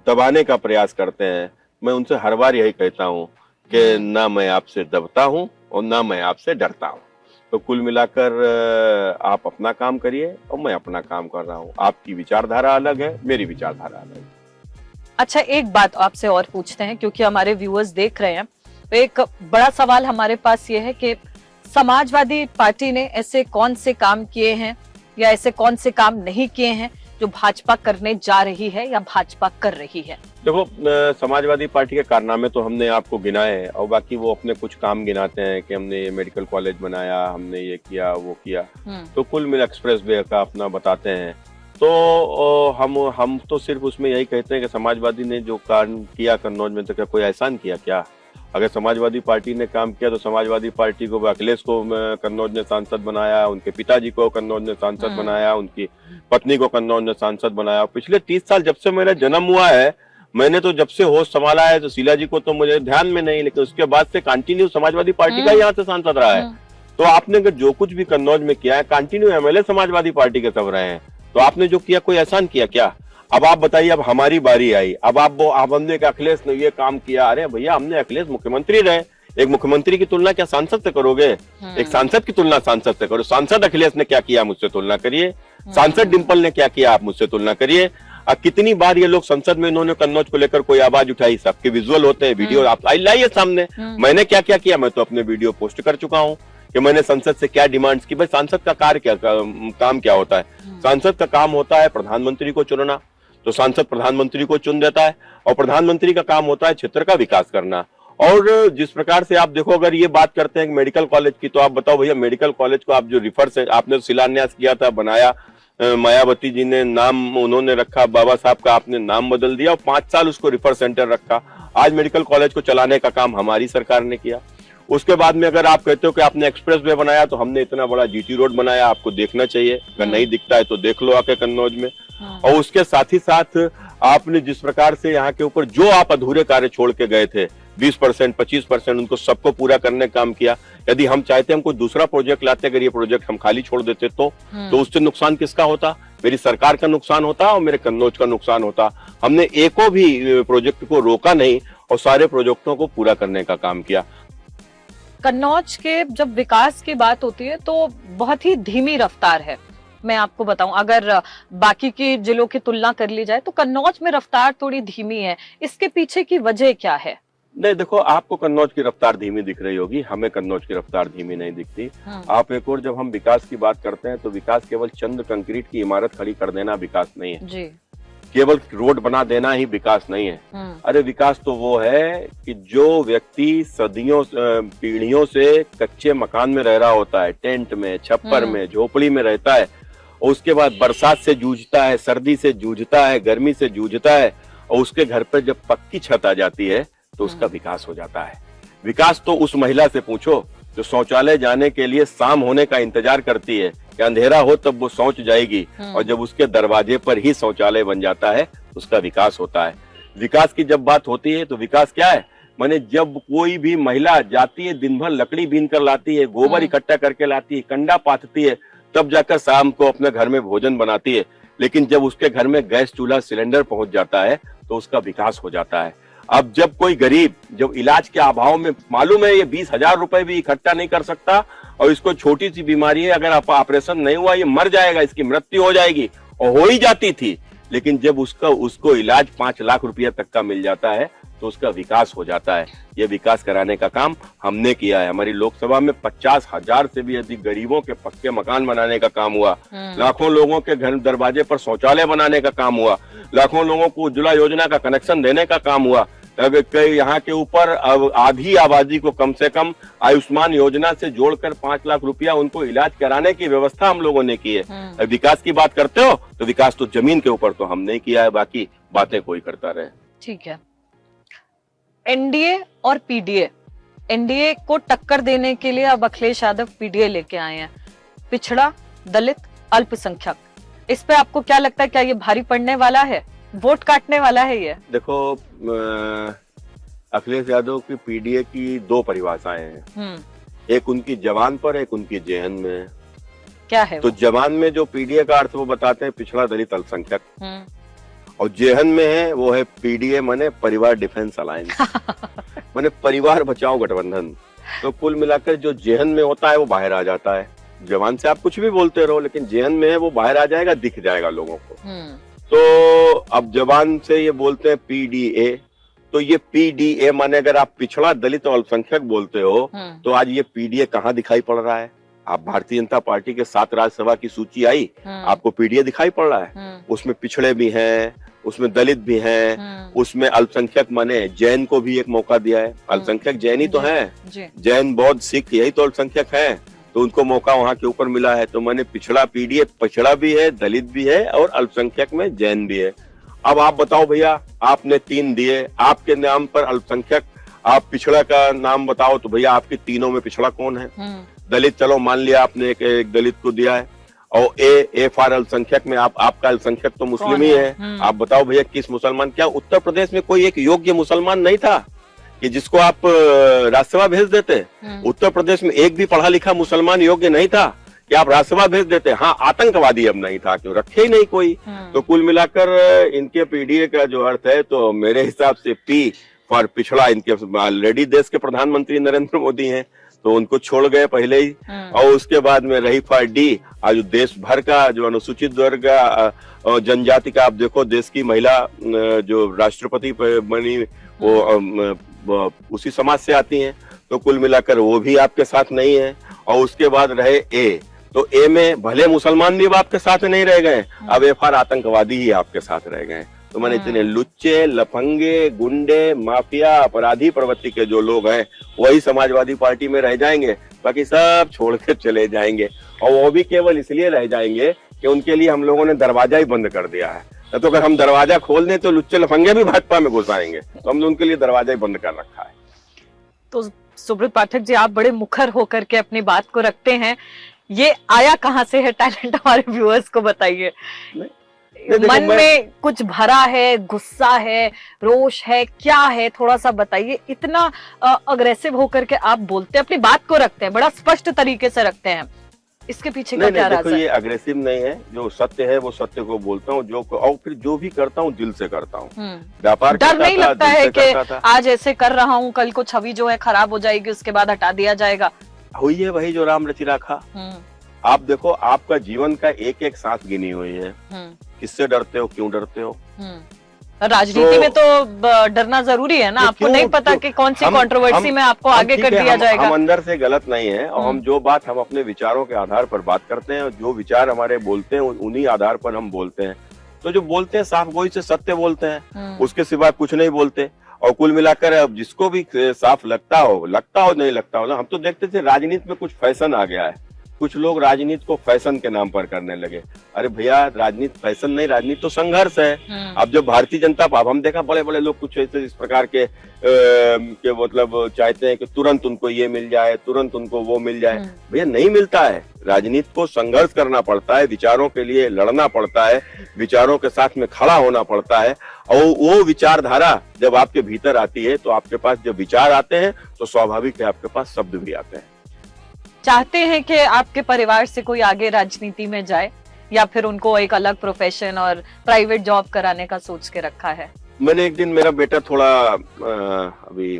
दबाने का प्रयास करते हैं। मैं उनसे हर बार यही कहता हूँ कि ना मैं आपसे दबता हूँ और ना मैं आपसे डरता हूँ। तो कुल मिलाकर आप अपना काम करिए और मैं अपना काम कर रहा हूँ। आपकी विचारधारा अलग है, मेरी विचारधारा अलग है। अच्छा, एक बात आपसे और पूछते हैं क्योंकि हमारे व्यूअर्स देख रहे हैं। तो एक बड़ा सवाल हमारे पास ये है कि समाजवादी पार्टी ने ऐसे कौन से काम किए हैं या ऐसे कौन से काम नहीं किए हैं जो भाजपा करने जा रही है या भाजपा कर रही है? देखो समाजवादी पार्टी के कारनामे तो हमने आपको गिनाए हैं, और बाकी वो अपने कुछ काम गिनाते हैं कि हमने ये मेडिकल कॉलेज बनाया, हमने ये किया वो किया, तो कुल मिला एक्सप्रेस वे का अपना बताते हैं। तो हम तो सिर्फ उसमें यही कहते हैं कि समाजवादी ने जो काम किया कन्नौज में, तो क्या कोई एहसान किया क्या? अगर समाजवादी पार्टी ने काम किया तो समाजवादी पार्टी को, अखिलेश को कन्नौज ने सांसद बनाया, उनके पिताजी को कन्नौज ने सांसद बनाया, उनकी पत्नी को कन्नौज ने सांसद बनाया। पिछले 30 साल जब से मेरा जन्म हुआ है, मैंने तो जब से होश संभाला है, तो शीला जी को तो मुझे ध्यान में नहीं, लेकिन उसके बाद से कंटिन्यू समाजवादी पार्टी का यहाँ से सांसद रहा है। तो आपने जो कुछ भी कन्नौज में किया है, कंटिन्यू एमएलए समाजवादी पार्टी के सब रहे हैं। तो आपने जो किया कोई एहसान किया क्या? अब आप बताइए, अब हमारी बारी आई, अब हमने अखिलेश ने ये काम किया। अरे भैया, हमने अखिलेश मुख्यमंत्री रहे, एक मुख्यमंत्री की तुलना क्या सांसद से करोगे? एक सांसद की तुलना सांसद से करो। सांसद अखिलेश ने क्या किया, मुझसे तुलना करिए। सांसद डिंपल ने क्या किया, आप मुझसे तुलना करिए। कितनी बार ये लोग संसद में इन्होंने कन्नौज को लेकर कोई आवाज उठाई, सबके विजुअल होते हैं, वीडियो आप लाइए सामने। मैंने क्या क्या किया, मैं तो अपने वीडियो पोस्ट कर चुका हूँ कि मैंने संसद से क्या डिमांड्स की। भाई सांसद का कार्य क्या, काम क्या होता है? सांसद का काम होता है प्रधानमंत्री को चुनना, तो सांसद प्रधानमंत्री को चुन देता है, और प्रधानमंत्री का काम होता है क्षेत्र का विकास करना। और जिस प्रकार से आप देखो, अगर ये बात करते हैं मेडिकल कॉलेज की, तो आप बताओ भैया, मेडिकल कॉलेज को आप जो रिफर से आपने शिलान्यास किया था, बनाया, मायावती जी ने नाम उन्होंने रखा, बाबा साहब का आपने नाम बदल दिया, और 5 साल उसको रिफर सेंटर रखा। आज मेडिकल कॉलेज को चलाने का काम हमारी सरकार ने किया। उसके बाद में अगर आप कहते हो कि आपने एक्सप्रेस वे बनाया, तो हमने इतना बड़ा जीटी रोड बनाया, आपको देखना चाहिए। अगर नहीं दिखता है तो देख लो आके कन्नौज में। और उसके साथ ही साथ आपने जिस प्रकार से यहाँ के ऊपर जो आप अधूरे कार्य छोड़ के गए थे, 20%, 25%, उनको सबको पूरा करने का काम किया। यदि हम चाहते हम कोई दूसरा प्रोजेक्ट लाते, अगर ये प्रोजेक्ट हम खाली छोड़ देते तो उससे नुकसान किसका होता? मेरी सरकार का नुकसान होता और मेरे कन्नौज का नुकसान होता। हमने एको भी प्रोजेक्ट को रोका नहीं और सारे प्रोजेक्टों को पूरा करने का काम किया। कन्नौज के जब विकास की बात होती है तो बहुत ही धीमी रफ्तार है। मैं आपको बताऊं, अगर बाकी की जिलों की तुलना कर ली जाए तो कन्नौज में रफ्तार थोड़ी धीमी है। इसके पीछे की वजह क्या है? नहीं, देखो, आपको कन्नौज की रफ्तार धीमी दिख रही होगी, हमें कन्नौज की रफ्तार धीमी नहीं दिखती। आप एक और, जब हम विकास की बात करते हैं तो विकास केवल चंद कंक्रीट की इमारत खड़ी कर देना विकास नहीं है जी। केवल रोड बना देना ही विकास नहीं है। अरे विकास तो वो है कि जो व्यक्ति सदियों पीढ़ियों से कच्चे मकान में रह रहा होता है, टेंट में, छप्पर में, झोपड़ी में रहता है, और उसके बाद बरसात से जूझता है, सर्दी से जूझता है, गर्मी से जूझता है, और उसके घर पर जब पक्की छत आ जाती है तो उसका विकास हो जाता है। विकास तो उस महिला से पूछो जो शौचालय जाने के लिए शाम होने का इंतजार करती है कि अंधेरा हो तब वो शौच जाएगी, और जब उसके दरवाजे पर ही शौचालय बन जाता है उसका विकास होता है। विकास की जब बात होती है तो विकास क्या है? माने जब कोई भी महिला जाती है, दिन भर लकड़ी बीन कर लाती है, गोबर इकट्ठा करके लाती है, कंडा पाथती है, तब जाकर शाम को अपने घर में भोजन बनाती है। लेकिन जब उसके घर में गैस चूल्हा सिलेंडर पहुंच जाता है तो उसका विकास हो जाता है। अब जब कोई गरीब जब इलाज के अभाव में, मालूम है ये 20,000 रुपए भी इकट्ठा नहीं कर सकता, और इसको छोटी सी बीमारी है, अगर ऑपरेशन नहीं हुआ ये मर जाएगा, इसकी मृत्यु हो जाएगी, और हो ही जाती थी, लेकिन जब उसको इलाज 5 लाख रुपया तक का मिल जाता है तो उसका विकास हो जाता है। ये विकास कराने का काम हमने किया है। हमारी लोकसभा में 50,000 से भी अधिक गरीबों के पक्के मकान बनाने का काम हुआ, लाखों लोगों के घर दरवाजे पर शौचालय बनाने का काम हुआ, लाखों लोगों को उज्ज्वला योजना का कनेक्शन देने का काम हुआ। यहाँ के ऊपर अब आधी आबादी को कम से कम आयुष्मान योजना से जोड़कर 5 लाख रुपया उनको इलाज कराने की व्यवस्था हम लोगों ने की है। विकास की बात करते हो तो विकास तो जमीन के ऊपर तो हमने किया है, बाकी बातें कोई करता रहे। ठीक है। एनडीए और पीडीए, एनडीए को टक्कर देने के लिए अब अखिलेश यादव पीडीए लेके आए हैं, पिछड़ा, दलित, अल्पसंख्यक। इस पे आपको क्या लगता है, क्या ये भारी पड़ने वाला है, वोट काटने वाला है ये? देखो, अखिलेश यादव की पीडीए की 2 परिभाषाएं हैं, एक उनकी जवान पर, एक उनकी जेहन में। क्या है तो जवान में जो पीडीए का अर्थ वो बताते हैं पिछड़ा, दलित, अल्पसंख्यक, और जेहन में है वो है पीडीए माने परिवार डिफेंस अलायंस माने परिवार बचाओ गठबंधन। तो कुल मिलाकर जो जेहन में होता है वो बाहर आ जाता है। जवान से आप कुछ भी बोलते रहो, लेकिन जेहन में है वो बाहर आ जाएगा, दिख जाएगा लोगों को। तो अब जवान से ये बोलते हैं पीडीए, तो ये पीडीए माने अगर आप पिछड़ा, दलित और अल्पसंख्यक बोलते हो तो आज ये पीडीए कहाँ दिखाई पड़ रहा है? आप भारतीय जनता पार्टी के 7 राज्यसभा की सूची आई, आपको पीडीए दिखाई पड़ रहा है? उसमें पिछड़े भी हैं, उसमें दलित भी हैं, उसमें अल्पसंख्यक माने जैन को भी एक मौका दिया है। अल्पसंख्यक जैन ही तो हैं, जैन, बौद्ध, सिख यही तो अल्पसंख्यक हैं, तो उनको मौका वहां के ऊपर मिला है। तो मैंने पिछड़ा, पीडीए पिछड़ा भी है, दलित भी है, और अल्पसंख्यक में जैन भी है। अब आप बताओ भैया, आपने 3 दिए, आपके नाम पर अल्पसंख्यक, आप पिछड़ा का नाम बताओ, तो भैया आपके तीनों में पिछड़ा कौन है? दलित, चलो मान लिया आपने एक दलित को दिया है, और ए फॉर अल्पसंख्यक में आपका अल्पसंख्यक तो मुस्लिम ही है। आप बताओ भैया किस मुसलमान, क्या उत्तर प्रदेश में कोई एक योग्य मुसलमान नहीं था कि जिसको आप राज्यसभा भेज देते? उत्तर प्रदेश में एक भी पढ़ा लिखा मुसलमान योग्य नहीं था कि आप राज्यसभा भेज देते। हाँ, आतंकवादी अब नहीं था, क्यों रखे ही नहीं कोई। तो कुल मिलाकर इनके पीडीए का जो अर्थ है, तो मेरे हिसाब से पी फॉर पिछड़ा, इनके ऑलरेडी देश के प्रधानमंत्री नरेंद्र मोदी हैं, तो उनको छोड़ गए पहले ही। और उसके बाद में रही फॉर डी, आज देश भर का जो अनुसूचित वर्ग और जनजाति का, आप देखो देश की महिला जो राष्ट्रपति बनी वो उसी समाज से आती हैं, तो कुल मिलाकर वो भी आपके साथ नहीं है। और उसके बाद रहे ए, तो ए में भले मुसलमान भी अब आपके साथ नहीं रह गए, अब ए फॉर आतंकवादी ही आपके साथ रह गए। तो मैंने इतने लुच्चे, लफंगे, गुंडे, माफिया, अपराधी प्रवृत्ति के जो लोग हैं वही समाजवादी पार्टी में रह जाएंगे, बाकी सब छोड़ के चले जाएंगे। और वो भी केवल इसलिए रह जाएंगे कि उनके लिए हम लोगों ने दरवाजा ही बंद कर दिया है। तो अगर हम दरवाजा खोल दें तो लुच्चे लफंगे भी भाजपा में घुस आएंगे, तो हमने उनके लिए दरवाजा ही बंद कर रखा है। तो सुब्रत पाठक जी, आप बड़े मुखर होकर के अपनी बात को रखते हैं, ये आया कहाँ से है टैलेंट, हमारे व्यूअर्स को बताइए। मन में कुछ भरा है, गुस्सा है, रोष है, क्या है, थोड़ा सा बताइए। इतना अग्रेसिव होकर के आप बोलते हैं, अपनी बात को रखते हैं, बड़ा स्पष्ट तरीके से रखते हैं, इसके पीछे का क्या राज है? ये अग्रेसिव नहीं है, जो सत्य है वो सत्य को बोलता हूँ, और फिर जो भी करता हूँ दिल से करता हूँ। व्यापार डर नहीं लगता है कि आज ऐसे कर रहा हूँ, कल को छवि जो है खराब हो जाएगी, उसके बाद हटा दिया जाएगा? हुई है वही जो राम रचि राखा। आप देखो, आपका जीवन का एक एक सांस गिनी हुई है, किससे डरते हो, क्यों डरते हो? राजनीति में तो डरना जरूरी है ना, आपको नहीं पता कि कौन सी कंट्रोवर्सी में आपको आगे कर दिया जाएगा। हम अंदर से गलत नहीं है, और हम जो बात हम अपने विचारों के आधार पर बात करते हैं, जो विचार हमारे बोलते हैं उन्हीं आधार पर हम बोलते हैं। तो जो बोलते हैं साफ गोई से सत्य बोलते हैं, उसके सिवा कुछ नहीं बोलते। और कुल मिलाकर अब जिसको भी साफ लगता हो नहीं लगता हो ना, हम तो देखते थे राजनीति में कुछ फैशन आ गया है, कुछ लोग राजनीति को फैशन के नाम पर करने लगे। अरे भैया, राजनीति फैशन नहीं, राजनीति तो संघर्ष है। अब जब भारतीय जनता पार्टी, हम देखा बड़े बड़े लोग कुछ ऐसे इस प्रकार के मतलब चाहते हैं कि तुरंत उनको ये मिल जाए, तुरंत उनको वो मिल जाए। भैया नहीं मिलता है, राजनीति को संघर्ष करना पड़ता है, विचारों के लिए लड़ना पड़ता है, विचारों के साथ में खड़ा होना पड़ता है। और वो विचारधारा जब आपके भीतर आती है, तो आपके पास जब विचार आते हैं तो स्वाभाविक है आपके पास शब्द भी आते हैं। चाहते हैं कि आपके परिवार से कोई आगे राजनीति में जाए, या फिर उनको एक अलग प्रोफेशन और प्राइवेट जॉब कराने का सोच के रखा है? मैंने एक दिन, मेरा बेटा थोड़ा अभी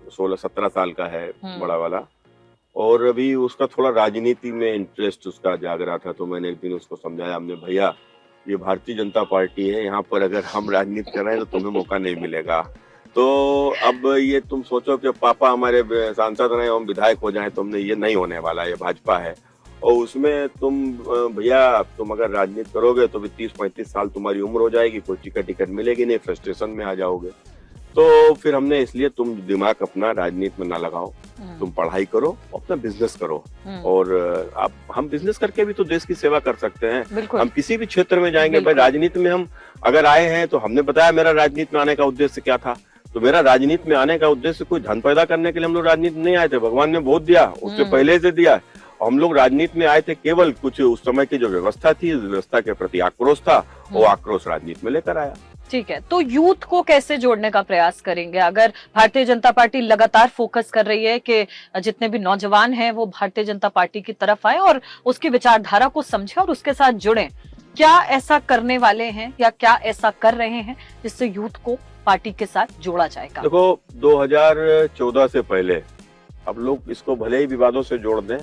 16-17 साल का है, बड़ा वाला, और अभी उसका थोड़ा राजनीति में इंटरेस्ट उसका जाग रहा था। तो मैंने एक दिन उसको समझाया, हमने, भैया ये भारतीय जनता पार्टी है, यहाँ पर अगर हम राजनीति कर रहे हैं तो तुम्हें मौका नहीं मिलेगा। तो अब ये तुम सोचो कि पापा हमारे सांसद रहे, हम विधायक हो जाएं, तुमने, ये नहीं होने वाला, ये भाजपा है। और उसमें तुम भैया, तुम अगर राजनीति करोगे तो भी 30-35 साल तुम्हारी उम्र हो जाएगी, कोई टिकट मिलेगी नहीं, फ्रस्ट्रेशन में आ जाओगे। तो फिर हमने इसलिए, तुम दिमाग अपना राजनीति में ना लगाओ, तुम पढ़ाई करो, अपना बिजनेस करो। और हम बिजनेस करके भी तो देश की सेवा कर सकते हैं। हम किसी भी क्षेत्र में जाएंगे, भाई राजनीति में हम अगर आए हैं तो हमने बताया मेरा राजनीति में आने का उद्देश्य क्या था। तो मेरा राजनीति में आने का उद्देश्य कोई धन पैदा करने के लिए हम लोग राजनीति नहीं आए थे, भगवान ने बहुत दिया, उससे पहले से दिया। हम लोग राजनीति में आए थे केवल कुछ उस समय की जो व्यवस्था थी, उस व्यवस्था के प्रति आक्रोश था, वो आक्रोश राजनीति में लेकर आया। ठीक है, तो यूथ को कैसे जोड़ने का प्रयास करेंगे? अगर भारतीय जनता पार्टी लगातार फोकस कर रही है कि जितने भी नौजवान हैं वो भारतीय जनता पार्टी की तरफ आए और उसकी विचारधारा को समझे और उसके साथ जुड़े, क्या ऐसा करने वाले हैं या क्या ऐसा कर रहे हैं जिससे यूथ को पार्टी के साथ जोड़ा जाएगा? देखो, 2014 से पहले अब लोग इसको भले ही विवादों से जोड़ दें,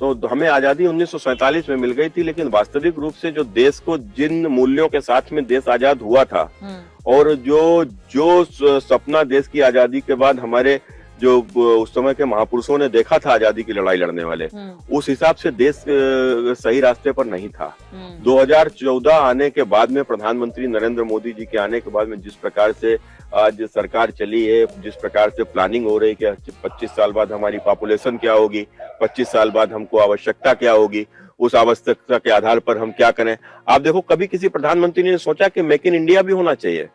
तो हमें आजादी 1947 में मिल गई थी, लेकिन वास्तविक रूप से जो देश को, जिन मूल्यों के साथ में देश आजाद हुआ था, और जो सपना देश की आजादी के बाद हमारे जो उस समय के महापुरुषों ने देखा था आजादी की लड़ाई लड़ने वाले, उस हिसाब से देश सही रास्ते पर नहीं था। 2014 आने के बाद में, प्रधानमंत्री नरेंद्र मोदी जी के आने के बाद में, जिस प्रकार से आज सरकार चली है, जिस प्रकार से प्लानिंग हो रही है कि 25 साल बाद हमारी पॉपुलेशन क्या होगी, 25 साल बाद हमको आवश्यकता क्या होगी, उस आवश्यकता के आधार पर हम क्या करें। आप देखो, कभी किसी प्रधानमंत्री ने सोचा कि मेक इन इंडिया भी होना चाहिए?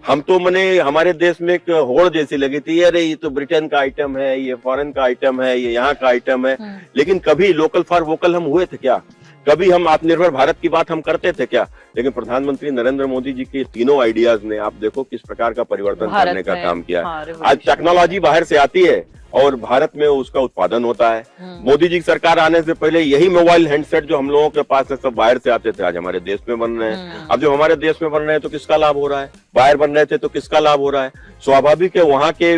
हम तो हमारे देश में एक होड़ जैसी लगी थी, अरे ये तो ब्रिटेन का आइटम है, ये फॉरेन का आइटम है, ये यहाँ का आइटम है। लेकिन कभी लोकल फॉर वोकल हम हुए थे क्या? कभी हम आत्मनिर्भर भारत की बात हम करते थे क्या? लेकिन प्रधानमंत्री नरेंद्र मोदी जी के तीनों आइडियाज ने, आप देखो किस प्रकार का परिवर्तन करने का काम किया। आज टेक्नोलॉजी बाहर से आती है और भारत में उसका उत्पादन होता है। मोदी जी की सरकार आने से पहले यही मोबाइल हैंडसेट जो हम लोगों के पास है, सब बाहर से आते थे, आज हमारे देश में बन रहे हैं। अब जब हमारे देश में बन रहे हैं तो किसका लाभ हो रहा है? बाहर बन रहे थे तो किसका लाभ हो रहा है? स्वाभाविक है, वहाँ के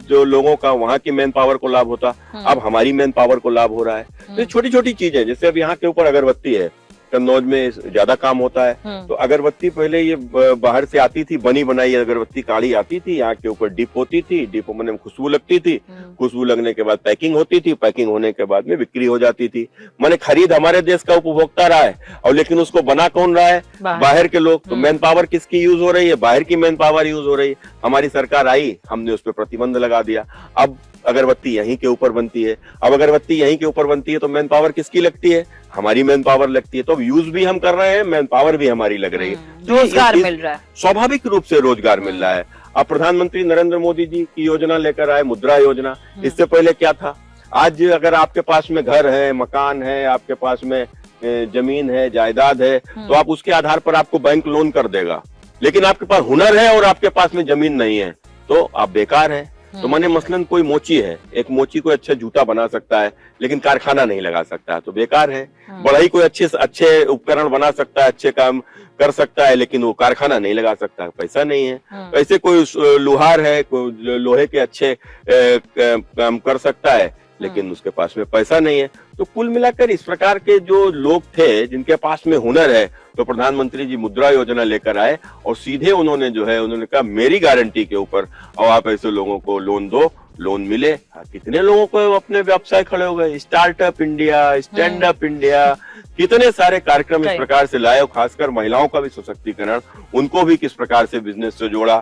जो लोगों का, वहाँ की मैन पावर को लाभ होता, अब हमारी मैन पावर को लाभ हो रहा है। तो छोटी छोटी चीजें, जैसे अब यहाँ के ऊपर अगरबत्ती है, कन्नौज में ज्यादा काम होता है, तो अगरबत्ती पहले ये बाहर से आती थी, बनी बनाई अगरबत्ती काढ़ी आती थी, यहाँ के ऊपर डिप होती थी, डिप में खुशबू लगती थी, खुशबू लगने के बाद पैकिंग होती थी, पैकिंग होने के बाद में बिक्री हो जाती थी। माने खरीद हमारे देश का उपभोक्ता रहा है, और लेकिन उसको बना कौन रहा है? बाहर के लोग। तो मैन पावर किसकी यूज हो रही है? बाहर की मैन पावर यूज हो रही है। हमारी सरकार आई, हमने उस पर प्रतिबंध लगा दिया। अब अगरबत्ती यहीं के ऊपर बनती है, अब अगरबत्ती यहीं के ऊपर बनती है, तो मैन पावर किसकी लगती है? हमारी मैन पावर लगती है। तो यूज भी हम कर रहे हैं, मैन पावर भी हमारी लग रही है, रोजगार मिल रहा है, स्वाभाविक रूप से रोजगार मिल रहा है। अब प्रधानमंत्री नरेंद्र मोदी जी की योजना लेकर आए, मुद्रा योजना। इससे पहले क्या था? आज अगर आपके पास में घर है, मकान है, आपके पास में जमीन है, जायदाद है, तो आप उसके आधार पर आपको बैंक लोन कर देगा। लेकिन आपके पास हुनर है और आपके पास में जमीन नहीं है तो आप बेकार है। तो माने मसलन कोई मोची है, एक मोची कोई अच्छा जूता बना सकता है लेकिन कारखाना नहीं लगा सकता है तो बेकार है। बढ़ई कोई अच्छे उपकरण बना सकता है, अच्छे काम कर सकता है, लेकिन वो कारखाना नहीं लगा सकता, पैसा नहीं है। वैसे कोई लोहार है, कोई लोहे के अच्छे काम कर सकता है, लेकिन उसके पास में पैसा नहीं है। तो कुल मिलाकर इस प्रकार के जो लोग थे जिनके पास में हुनर है, तो प्रधानमंत्री जी मुद्रा योजना लेकर आए और सीधे उन्होंने जो है उन्होंने कहा मेरी गारंटी के ऊपर और आप ऐसे लोगों को लोन दो, लोन मिले। कितने लोगों को अपने व्यवसाय खड़े हो गए, startup India, stand up India, कितने सारे कार्यक्रम इस प्रकार से लाए। खासकर महिलाओं का भी सशक्तिकरण, उनको भी किस प्रकार से बिजनेस से जोड़ा।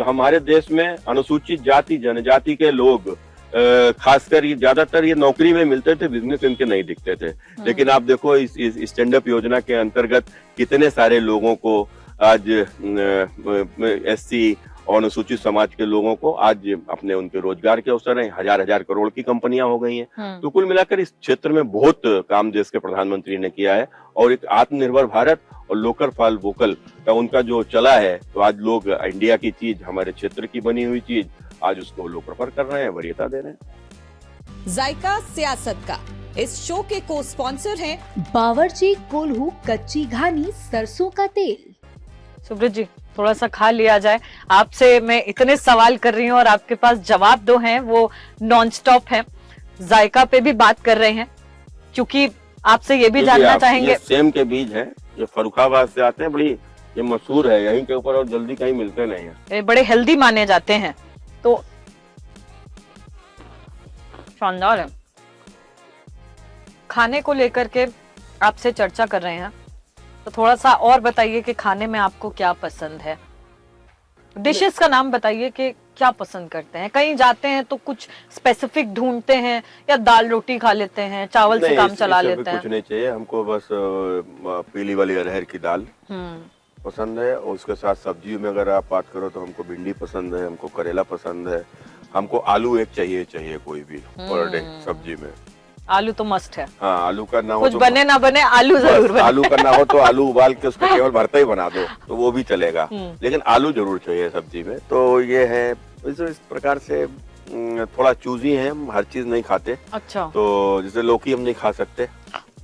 हमारे देश में अनुसूचित जाति जनजाति के लोग खासकर ये ज्यादातर ये नौकरी में मिलते थे, बिजनेस इनके नहीं दिखते थे। लेकिन आप देखो इस स्टैंड अप योजना के अंतर्गत कितने सारे लोगों को आज एससी और अनुसूचित समाज के लोगों को आज अपने उनके रोजगार के अवसर हैं। हजार करोड़ की कंपनियां हो गई हैं। तो कुल मिलाकर इस क्षेत्र में बहुत काम देश के प्रधानमंत्री ने किया है और एक आत्मनिर्भर भारत और लोकल फॉर वोकल का उनका जो चला है, तो आज लोग इंडिया की चीज, हमारे क्षेत्र की बनी हुई चीज, आज उसको लोग प्रेफर कर रहे हैं, वरीयता दे रहे हैं। जायका सियासत का इस शो के को स्पॉन्सर हैं बावर्ची कोल्हू कच्ची घानी सरसों का तेल। सुब्रत जी, थोड़ा सा खा लिया जाए। आपसे मैं इतने सवाल कर रही हूँ और आपके पास जवाब दो हैं वो नॉन स्टॉप है। जायका पे भी बात कर रहे हैं क्योंकि आपसे ये भी जानना चाहेंगे। ये सेम के बीज है, ये फर्रुखाबाद से आते हैं, बड़ी ये मशहूर है यहीं के ऊपर और जल्दी कहीं मिलते नहीं है। ये बड़े हेल्दी माने जाते हैं, तो शानदार है। खाने को लेकर के आपसे चर्चा कर रहे हैं, तो थोड़ा सा और बताइए कि खाने में आपको क्या पसंद है। डिशेस का नाम बताइए कि क्या पसंद करते हैं। कहीं जाते हैं तो कुछ स्पेसिफिक ढूंढते हैं या दाल रोटी खा लेते हैं, चावल से काम चला लेते हैं? कुछ नहीं चाहिए हमको, बस पीली वाली अरहर की दाल पसंद है और उसके साथ सब्जियों में अगर आप बात करो तो हमको भिंडी पसंद है, हमको करेला पसंद है, हमको आलू एक चाहिए कोई भी पर डे सब्जी में। आलू तो मस्ट है। हाँ, आलू का ना हो कुछ तो बने ना बने आलू जरूर बने। आलू का ना हो तो आलू उबाल के उसका केवल भरता ही बना दो तो वो भी चलेगा, लेकिन आलू जरूर चाहिए सब्जी में। तो ये है इस प्रकार से थोड़ा चूजी है, हम हर चीज नहीं खाते। अच्छा। तो जैसे लौकी हम नहीं खा सकते।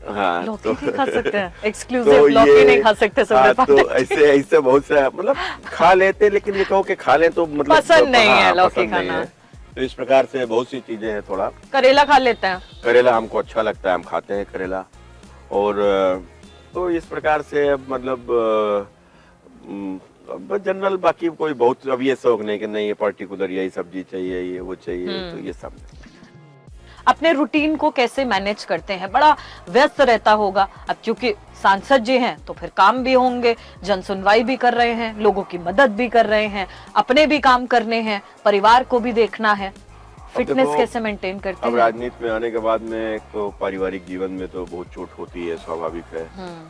हाँ, लौकी नहीं खा सकते हैं, एक्सक्लूसिव लौकी नहीं खा सकते। तो ऐसे बहुत से मतलब खा लेते, लेकिन ये कहो कि खा ले तो मतलब पसंद नहीं है लौकी खाना। तो इस प्रकार से बहुत सी चीजें हैं। थोड़ा करेला खा लेते हैं? करेला हमको अच्छा लगता है, हम खाते हैं करेला। और तो इस प्रकार से मतलब जनरल बाकी कोई बहुत अब ये शौक नहीं कि नहीं ये पर्टिकुलर यही सब्जी चाहिए, ये वो चाहिए, तो ये सब। अपने रूटीन को कैसे मैनेज करते हैं? बड़ा व्यस्त रहता होगा अब, क्योंकि सांसद जी हैं तो फिर काम भी होंगे, जन सुनवाई भी कर रहे हैं, लोगों की मदद भी कर रहे हैं, अपने भी काम करने हैं, परिवार को भी देखना है। फिटनेस कैसे मेंटेन करते हैं? अब राजनीति में आने के बाद में तो पारिवारिक जीवन में तो बहुत चोट होती है, स्वाभाविक है।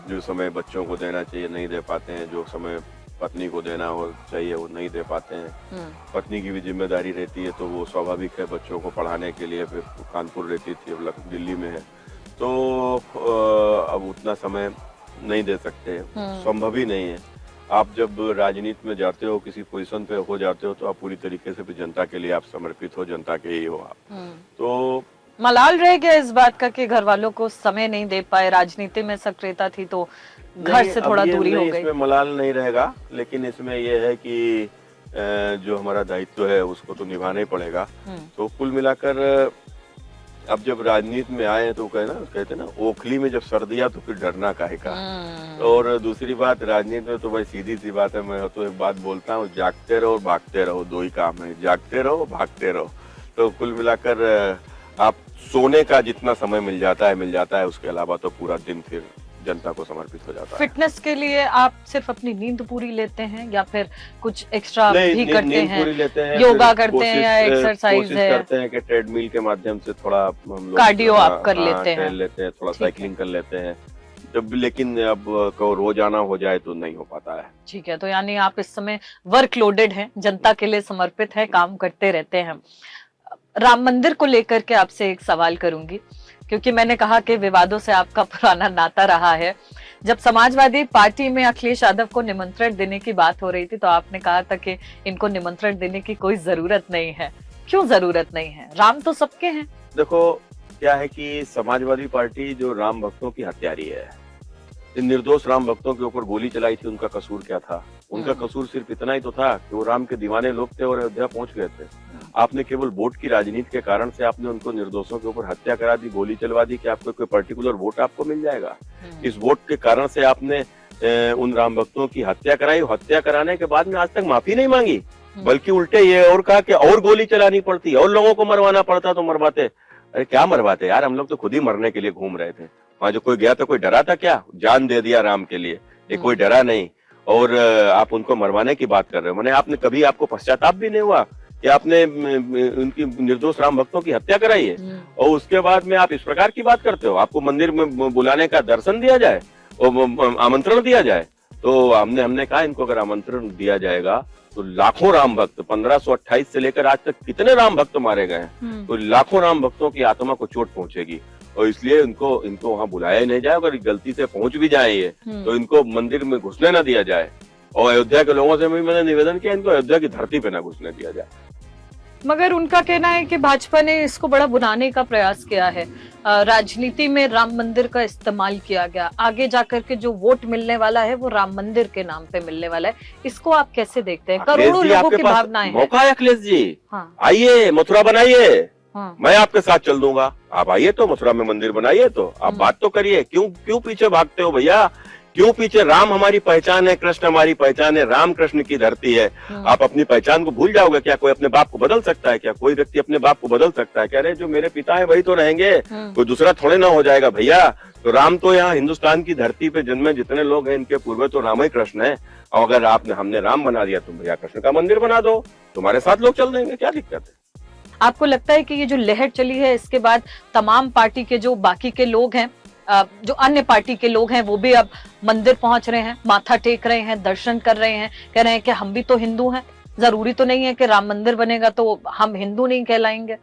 जो समय बच्चों को देना चाहिए नहीं दे पाते हैं, जो समय पत्नी को देना हो चाहिए वो नहीं दे पाते हैं। पत्नी की भी जिम्मेदारी रहती है, तो वो स्वाभाविक है बच्चों को पढ़ाने के लिए। फिर कानपुर रहती थी, अब दिल्ली में है, तो अब उतना समय नहीं दे सकते, संभव ही नहीं है। आप जब राजनीति में जाते हो, किसी पोजीशन पे हो जाते हो, तो आप पूरी तरीके से जनता के लिए आप समर्पित हो, जनता के ही हो आप। तो मलाल रह गया इस बात का कि घर वालों को समय नहीं दे पाए, राजनीति में सक्रियता थी तो घर से थोड़ा दूरी हो गई। इसमें मलाल नहीं रहेगा, लेकिन इसमें यह है कि जो हमारा दायित्व है उसको तो निभाना ही पड़ेगा। तो कुल मिलाकर अब जब राजनीति में आए तो कहते ना ओखली में जब सर्दियाँ तो फिर डरना काहे का। और दूसरी बात, राजनीति में तो भाई सीधी सी बात है, मैं तो एक बात बोलता हूँ, जागते रहो भागते रहो, दो ही काम है, जागते रहो भागते रहो। तो कुल मिलाकर आप सोने का जितना समय मिल जाता है, उसके अलावा तो पूरा दिन फिर जनता को समर्पित हो जाता है। फिटनेस के लिए आप सिर्फ अपनी नींद पूरी लेते हैं या फिर कुछ एक्स्ट्रा भी करते हैं? पूरी लेते हैं, योगा करते हैं या एक्सरसाइज है? करते हैं कि ट्रेडमिल के माध्यम से थोड़ा हम लोग कार्डियो आप कर लेते हैं, थोड़ा साइकिलिंग कर लेते हैं। जब लेकिन अब रोजाना हो जाए तो नहीं हो पाता है। ठीक है, तो यानी आप इस समय वर्कलोडेड हैं, जनता के लिए समर्पित है, काम करते रहते हैं। राम मंदिर को लेकर के आपसे एक सवाल करूंगी, क्योंकि मैंने कहा कि विवादों से आपका पुराना नाता रहा है। जब समाजवादी पार्टी में अखिलेश यादव को निमंत्रण देने की बात हो रही थी तो आपने कहा था कि इनको निमंत्रण देने की कोई जरूरत नहीं है। क्यों जरूरत नहीं है? राम तो सबके हैं। देखो क्या है कि समाजवादी पार्टी जो राम भक्तों की हत्यारी है, इन निर्दोष राम भक्तों के ऊपर गोली चलाई थी, उनका कसूर क्या था? उनका कसूर सिर्फ इतना ही तो था कि वो राम के दीवाने लोग थे और अयोध्या पहुंच गए थे। आपने केवल वोट की राजनीति के कारण से आपने उनको निर्दोषों के ऊपर हत्या करा दी, गोली चलवा दी कि आपको कोई पर्टिकुलर वोट आपको मिल जाएगा। इस वोट के कारण से आपने उन राम भक्तों की हत्या कराई। हत्या कराने के बाद में आज तक माफी नहीं मांगी, बल्कि उल्टे ये और कहा कि और गोली चलानी पड़ती, और लोगों को मरवाना पड़ता तो मरवाते। अरे क्या मरवाते यार, हम लोग तो खुद ही मरने के लिए घूम रहे थे। वहां जो कोई गया तो कोई डरा था क्या? जान दे दिया राम के लिए, ये कोई डरा नहीं। और आप उनको मरवाने की बात कर रहे हो। मैंने आपने कभी आपको पश्चाताप भी नहीं हुआ कि आपने उनकी निर्दोष राम भक्तों की हत्या कराई है? और उसके बाद में आप इस प्रकार की बात करते हो। आपको मंदिर में बुलाने का दर्शन दिया जाए और आमंत्रण दिया जाए, तो हमने कहा इनको अगर आमंत्रण दिया जाएगा तो लाखों राम भक्त 1528 से लेकर आज तक कितने राम भक्त मारे गए हैं, तो लाखों राम भक्तों की आत्मा को चोट पहुंचेगी। और इसलिए इनको वहां बुलाया नहीं जाए। अगर गलती से पहुंच भी जाए ये, तो इनको मंदिर में घुसने ना दिया जाए। और अयोध्या के लोगों से भी मैंने निवेदन किया, इनको अयोध्या की धरती पे ना घुसने दिया जाए। मगर उनका कहना है कि भाजपा ने इसको बड़ा बुनाने का प्रयास किया है, राजनीति में राम मंदिर का इस्तेमाल किया गया। आगे जाकर के जो वोट मिलने वाला है वो राम मंदिर के नाम पे मिलने वाला है। इसको आप कैसे देखते हैं? करोड़ों लोगों की भावनाएं हैं। मौका है अखिलेश जी, हाँ। आइए मथुरा बनाइए, हाँ। मैं आपके साथ चल दूंगा। आप आइए तो मथुरा में मंदिर बनाइए, तो आप बात तो करिए। क्यों पीछे भागते हो भैया? क्यों पीछे? राम हमारी पहचान है, कृष्ण हमारी पहचान है, राम कृष्ण की धरती है। आप अपनी पहचान को भूल जाओगे क्या? कोई अपने बाप को बदल सकता है क्या? कोई व्यक्ति अपने बाप को बदल सकता है क्या? अरे जो मेरे पिता है वही तो रहेंगे, कोई दूसरा थोड़े ना हो जाएगा भैया। तो राम तो यहाँ हिंदुस्तान की धरती पे जन्मे जितने लोग हैं, इनके पूर्वज तो राम ही कृष्ण है। और अगर हमने राम बना दिया, तुम भैया कृष्ण का मंदिर बना दो, तुम्हारे साथ लोग चल देंगे, क्या दिक्कत है? आपको लगता है कि ये जो लहर चली है इसके बाद तमाम पार्टी के जो बाकी के लोग हैं, जो अन्य पार्टी के लोग हैं, वो भी अब मंदिर पहुंच रहे हैं, माथा टेक रहे हैं, दर्शन कर रहे हैं, कह रहे हैं कि हम भी तो हिंदू हैं, जरूरी तो नहीं है कि राम मंदिर बनेगा तो हम हिंदू नहीं कहलाएंगे,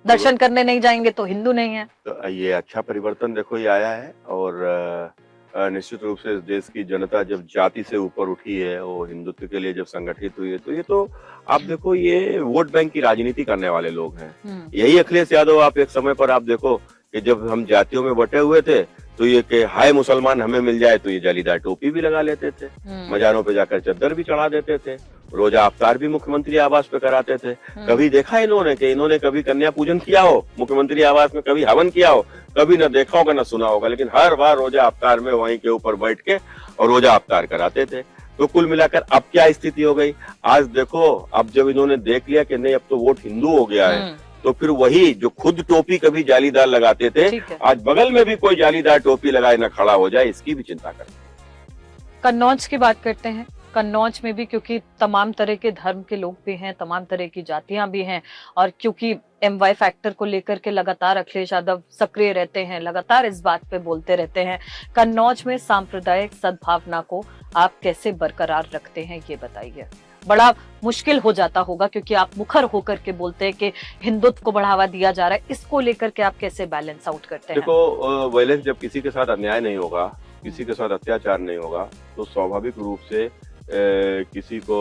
दर्शन करने नहीं जाएंगे तो हिंदू नहीं है? तो ये अच्छा परिवर्तन देखो ये आया है। और निश्चित रूप से इस देश की जनता जब जाति से ऊपर उठी है और हिंदुत्व के लिए जब संगठित हुई है, तो ये तो आप देखो, ये वोट बैंक की राजनीति करने वाले लोग हैं। यही अखिलेश यादव, आप एक समय पर आप देखो कि जब हम जातियों में बटे हुए थे तो ये कि हाय मुसलमान हमें मिल जाए, तो ये जालीदार टोपी भी लगा लेते थे, मजारों पे जाकर चद्दर भी चढ़ा देते थे, रोजा अफ्तार भी मुख्यमंत्री आवास पे कराते थे। कभी देखा इन्होंने कि इन्होंने कभी कन्या पूजन किया हो मुख्यमंत्री आवास में? कभी हवन किया हो? कभी न देखा होगा न सुना होगा। लेकिन हर बार रोजा अफ्तार में वहीं के ऊपर बैठ के और रोजा अफ्तार कराते थे। तो कुल मिलाकर अब क्या स्थिति हो गई? आज देखो, अब जब इन्होंने देख लिया कि नहीं अब तो वोट हिंदू हो गया है, तो फिर वही जो खुद टोपी कभी जालीदार लगाते थे, आज बगल में भी कोई जालीदार टोपी लगाए ना खड़ा हो जाए, इसकी भी चिंता करें। कन्नौज की बात करते हैं। कन्नौज में भी क्योंकि तमाम तरह के धर्म के लोग भी हैं, तमाम तरह की जातियां भी हैं, और क्योंकि MY फैक्टर को लेकर के लगातार अखिलेश यादव सक्रिय रहते हैं, लगातार इस बात पे बोलते रहते हैं, कन्नौज में सांप्रदायिक सद्भावना को आप कैसे बरकरार रखते हैं, ये बताइए। बड़ा मुश्किल हो जाता होगा क्योंकि आप मुखर होकर के बोलते हैं कि हिंदुत्व को बढ़ावा दिया जा रहा है, इसको लेकर के आप कैसे बैलेंस आउट करते हैं? देखो, वायलेंस जब किसी के साथ अन्याय नहीं होगा, किसी के साथ अत्याचार नहीं होगा, तो स्वाभाविक रूप से किसी को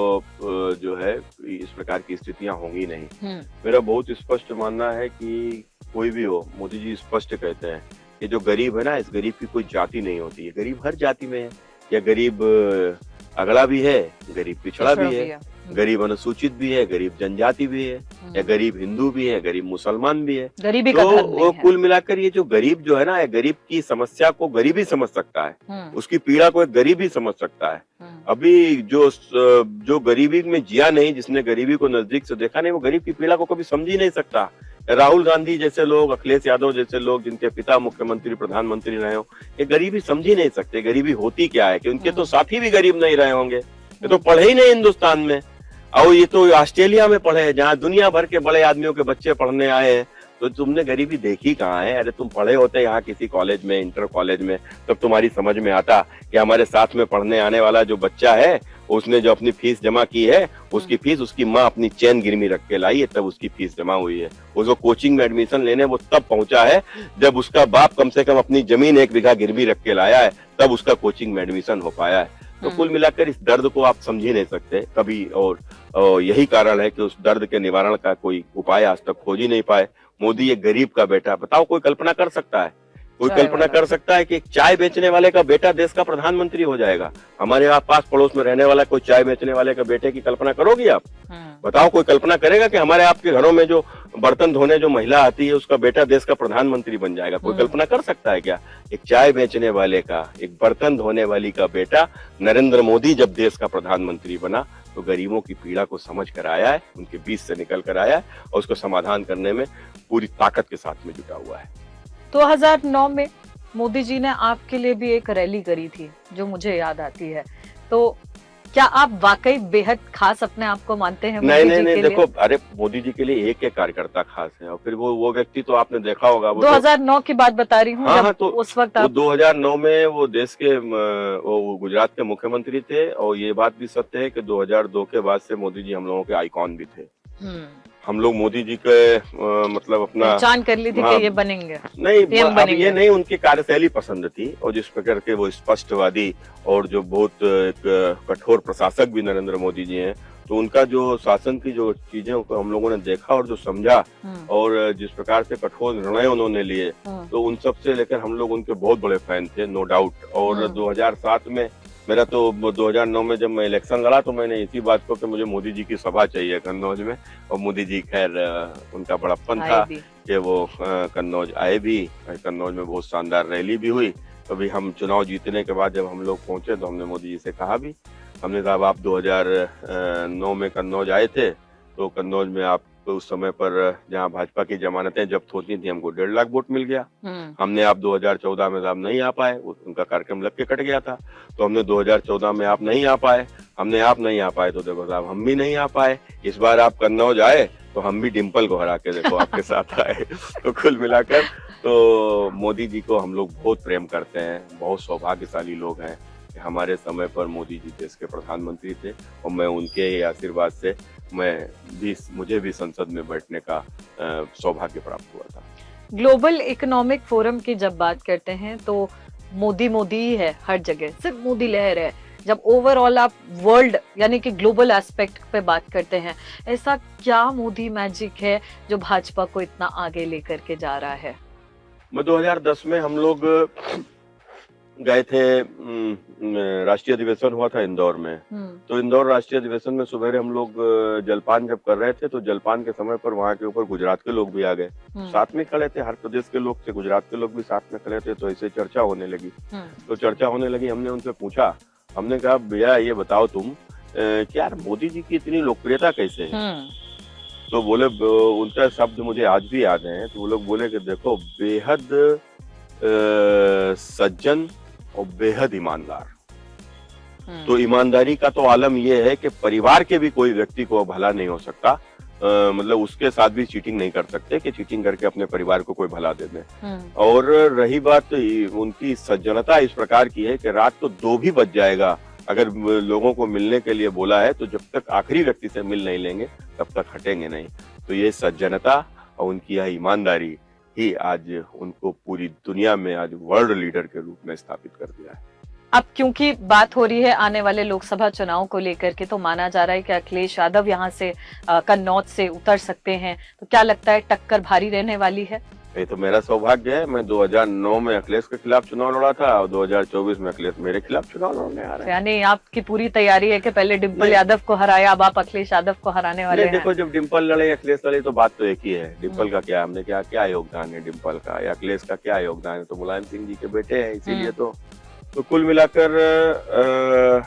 जो है इस प्रकार की स्थितियां होंगी नहीं। मेरा बहुत स्पष्ट मानना है कि कोई भी हो, मोदी जी स्पष्ट कहते हैं कि जो गरीब है ना, इस गरीब की कोई जाति नहीं होती है। गरीब हर जाति में है, या गरीब अगड़ा भी है, गरीब पिछड़ा भी है, गरीब अनुसूचित भी है, गरीब जनजाति भी है, या गरीब हिंदू भी है, गरीब मुसलमान भी है। गरीबी का धर्म नहीं है। कुल मिलाकर ये जो गरीब जो है ना, गरीब की समस्या को गरीब ही समझ सकता है, उसकी पीड़ा को एक गरीब ही समझ सकता है। अभी जो गरीबी में जिया नहीं, जिसने गरीबी को नजदीक से देखा नहीं, वो गरीब की पीड़ा को कभी समझ ही नहीं सकता। राहुल गांधी जैसे लोग, अखिलेश यादव जैसे लोग, जिनके पिता मुख्यमंत्री प्रधानमंत्री रहे हो, ये गरीबी समझ ही नहीं सकते। गरीबी होती क्या है, कि उनके तो साथी भी गरीब नहीं रहे होंगे, ये तो पढ़े ही नहीं हिंदुस्तान में, और ये तो ऑस्ट्रेलिया में पढ़े हैं, जहाँ दुनिया भर के बड़े आदमियों के बच्चे पढ़ने आए हैं, तो तुमने गरीबी देखी कहाँ है? अरे तुम पढ़े होते यहाँ किसी कॉलेज में, इंटर कॉलेज में, तब तुम्हारी समझ में आता कि हमारे साथ में पढ़ने आने वाला जो बच्चा है, उसने जो अपनी फीस जमा की है, उसकी फीस उसकी माँ अपनी चैन गिरवी रख के लाई है, तब उसकी फीस जमा हुई है। उसको कोचिंग में एडमिशन लेने वो तब पहुंचा है जब उसका बाप कम से कम अपनी जमीन 1 बीघा गिरवी रख के लाया है, तब उसका कोचिंग में एडमिशन हो पाया है। तो कुल मिलाकर इस दर्द को आप समझ ही नहीं सकते कभी, और यही कारण है कि उस दर्द के निवारण का कोई उपाय आज तक खोज ही नहीं पाए। मोदी एक गरीब का बेटा, बताओ कोई कल्पना कर सकता है? कोई कल्पना कर सकता है कि एक चाय बेचने वाले का बेटा देश का प्रधानमंत्री हो जाएगा? हमारे आप पास पड़ोस में रहने वाला कोई चाय बेचने वाले का बेटे की कल्पना करोगी आप? बताओ कोई कल्पना करेगा कि हमारे आपके घरों में जो बर्तन धोने जो महिला आती है उसका बेटा देश का प्रधानमंत्री बन जाएगा? कोई कल्पना कर सकता है क्या? एक चाय बेचने वाले का, एक बर्तन धोने वाली का बेटा नरेंद्र मोदी जब देश का प्रधानमंत्री बना तो गरीबों की पीड़ा को समझ कर आया है, उनके बीच से निकल कर आया है और उसको समाधान करने में पूरी ताकत के साथ में जुटा हुआ है। 2009 में मोदी जी ने आपके लिए भी एक रैली करी थी जो मुझे याद आती है, तो क्या आप वाकई बेहद खास अपने आप को मानते हैं? नहीं, देखो, अरे मोदी जी के लिए एक कार्यकर्ता खास है, और फिर वो व्यक्ति तो आपने देखा होगा, 2009 की बात बता रही हूँ। हाँ, तो उस वक्त आप 2009 में वो देश के वो गुजरात के मुख्यमंत्री थे, और ये बात भी सत्य है कि 2002 के बाद से मोदी जी हम लोगों के आइकॉन भी थे। हम लोग मोदी जी के मतलब अपना पहचान कर ली थी कि ये बनेंगे। नहीं, अब ये नहीं, उनकी कार्यशैली पसंद थी, और जिस प्रकार के वो स्पष्टवादी और जो बहुत एक कठोर प्रशासक भी नरेंद्र मोदी जी हैं, तो उनका जो शासन की जो चीजें को हम लोगों ने देखा और जो समझा, और जिस प्रकार से कठोर निर्णय उन्होंने लिए, तो उन सब से लेकर हम लोग उनके बहुत बड़े फैन थे, नो डाउट। और 2007 में मेरा तो 2009 में जब मैं इलेक्शन लड़ा तो मैंने इसी बात को कि मुझे मोदी जी की सभा चाहिए कन्नौज में, और मोदी जी खैर उनका बड़प्पन था कि वो कन्नौज आए भी, कन्नौज में बहुत शानदार रैली भी हुई। अभी हम चुनाव जीतने के बाद जब हम लोग पहुंचे तो हमने मोदी जी से कहा भी, हमने कहा आप 2009 में कन्नौज आए थे, तो कन्नौज में आप उस समय पर जहाँ भाजपा की जमानतें जब्त होती थी, हमको 1.5 लाख वोट मिल गया। हमने आप 2014 में आप नहीं आ पाए, उनका कार्यक्रम लग के कट गया था, तो हमने 2014 में आप नहीं आ पाए, आप नहीं आ पाए, तो देखो साहब हम भी नहीं आ पाए। इस बार आप कन्नौज आए तो हम भी डिम्पल को हरा के देखो आपके साथ आए। तो कुल मिलाकर तो मोदी जी को हम लोग बहुत प्रेम करते हैं, बहुत सौभाग्यशाली लोग हैं। हमारे समय पर मोदी जी देश के प्रधानमंत्री थे, और मैं उनके आशीर्वाद से मुझे भी संसद में बैठने का सौभाग्य प्राप्त हुआ था। ग्लोबल इकोनॉमिक फोरम की जब बात करते हैं तो मोदी ही है हर जगह, सिर्फ मोदी लहर है। जब ओवरऑल आप वर्ल्ड यानी कि ग्लोबल एस्पेक्ट पे बात करते हैं, ऐसा क्या मोदी मैजिक है जो भाजपा को इतना आगे लेकर के जा रहा है? 2010 में हम लोग गए थे, राष्ट्रीय अधिवेशन हुआ था इंदौर में। तो इंदौर राष्ट्रीय अधिवेशन में सुबह हम लोग जलपान जब कर रहे थे, तो जलपान के समय पर वहाँ के ऊपर गुजरात के लोग भी आ गए, साथ में खड़े थे, हर प्रदेश के लोग थे, गुजरात के लोग भी साथ में खड़े थे। तो ऐसे चर्चा होने लगी, हमने उनसे पूछा, हमने कहा भैया ये बताओ तुम कि यार मोदी जी की इतनी लोकप्रियता कैसे है? तो बोले, उनका शब्द मुझे आज भी याद है, तो वो लोग बोले कि देखो बेहद सज्जन और बेहद ईमानदार। तो ईमानदारी का तो आलम यह है कि परिवार के भी कोई व्यक्ति को भला नहीं हो सकता, मतलब उसके साथ भी चीटिंग नहीं कर सकते कि चीटिंग करके अपने परिवार को कोई भला दे दे। और रही बात उनकी सज्जनता इस प्रकार की है कि रात को 2 भी बज जाएगा, अगर लोगों को मिलने के लिए बोला है तो जब तक आखिरी व्यक्ति से मिल नहीं लेंगे तब तक हटेंगे नहीं। तो ये सज्जनता और उनकी यह ईमानदारी ही आज उनको पूरी दुनिया में आज वर्ल्ड लीडर के रूप में स्थापित कर दिया है। अब क्योंकि बात हो रही है आने वाले लोकसभा चुनाव को लेकर के, तो माना जा रहा है कि अखिलेश यादव यहाँ से कन्नौज से उतर सकते हैं, तो क्या लगता है टक्कर भारी रहने वाली है? ये तो मेरा सौभाग्य है, मैं 2009 में अखिलेश के खिलाफ चुनाव लड़ा था और 2024 में अखिलेश मेरे खिलाफ चुनाव लड़ने आ रहे हैं। यानी आपकी पूरी तैयारी है कि पहले डिम्पल यादव को हराया, अब आप अखिलेश यादव को हराने वाले हैं? देखो, जब डिम्पल लड़े अखिलेश लड़े तो बात तो एक ही है। डिम्पल का क्या, हमने क्या योगदान है डिम्पल का, या अखिलेश का क्या योगदान है? तो मुलायम सिंह जी के बेटे हैं, इसीलिए तो कुल मिलाकर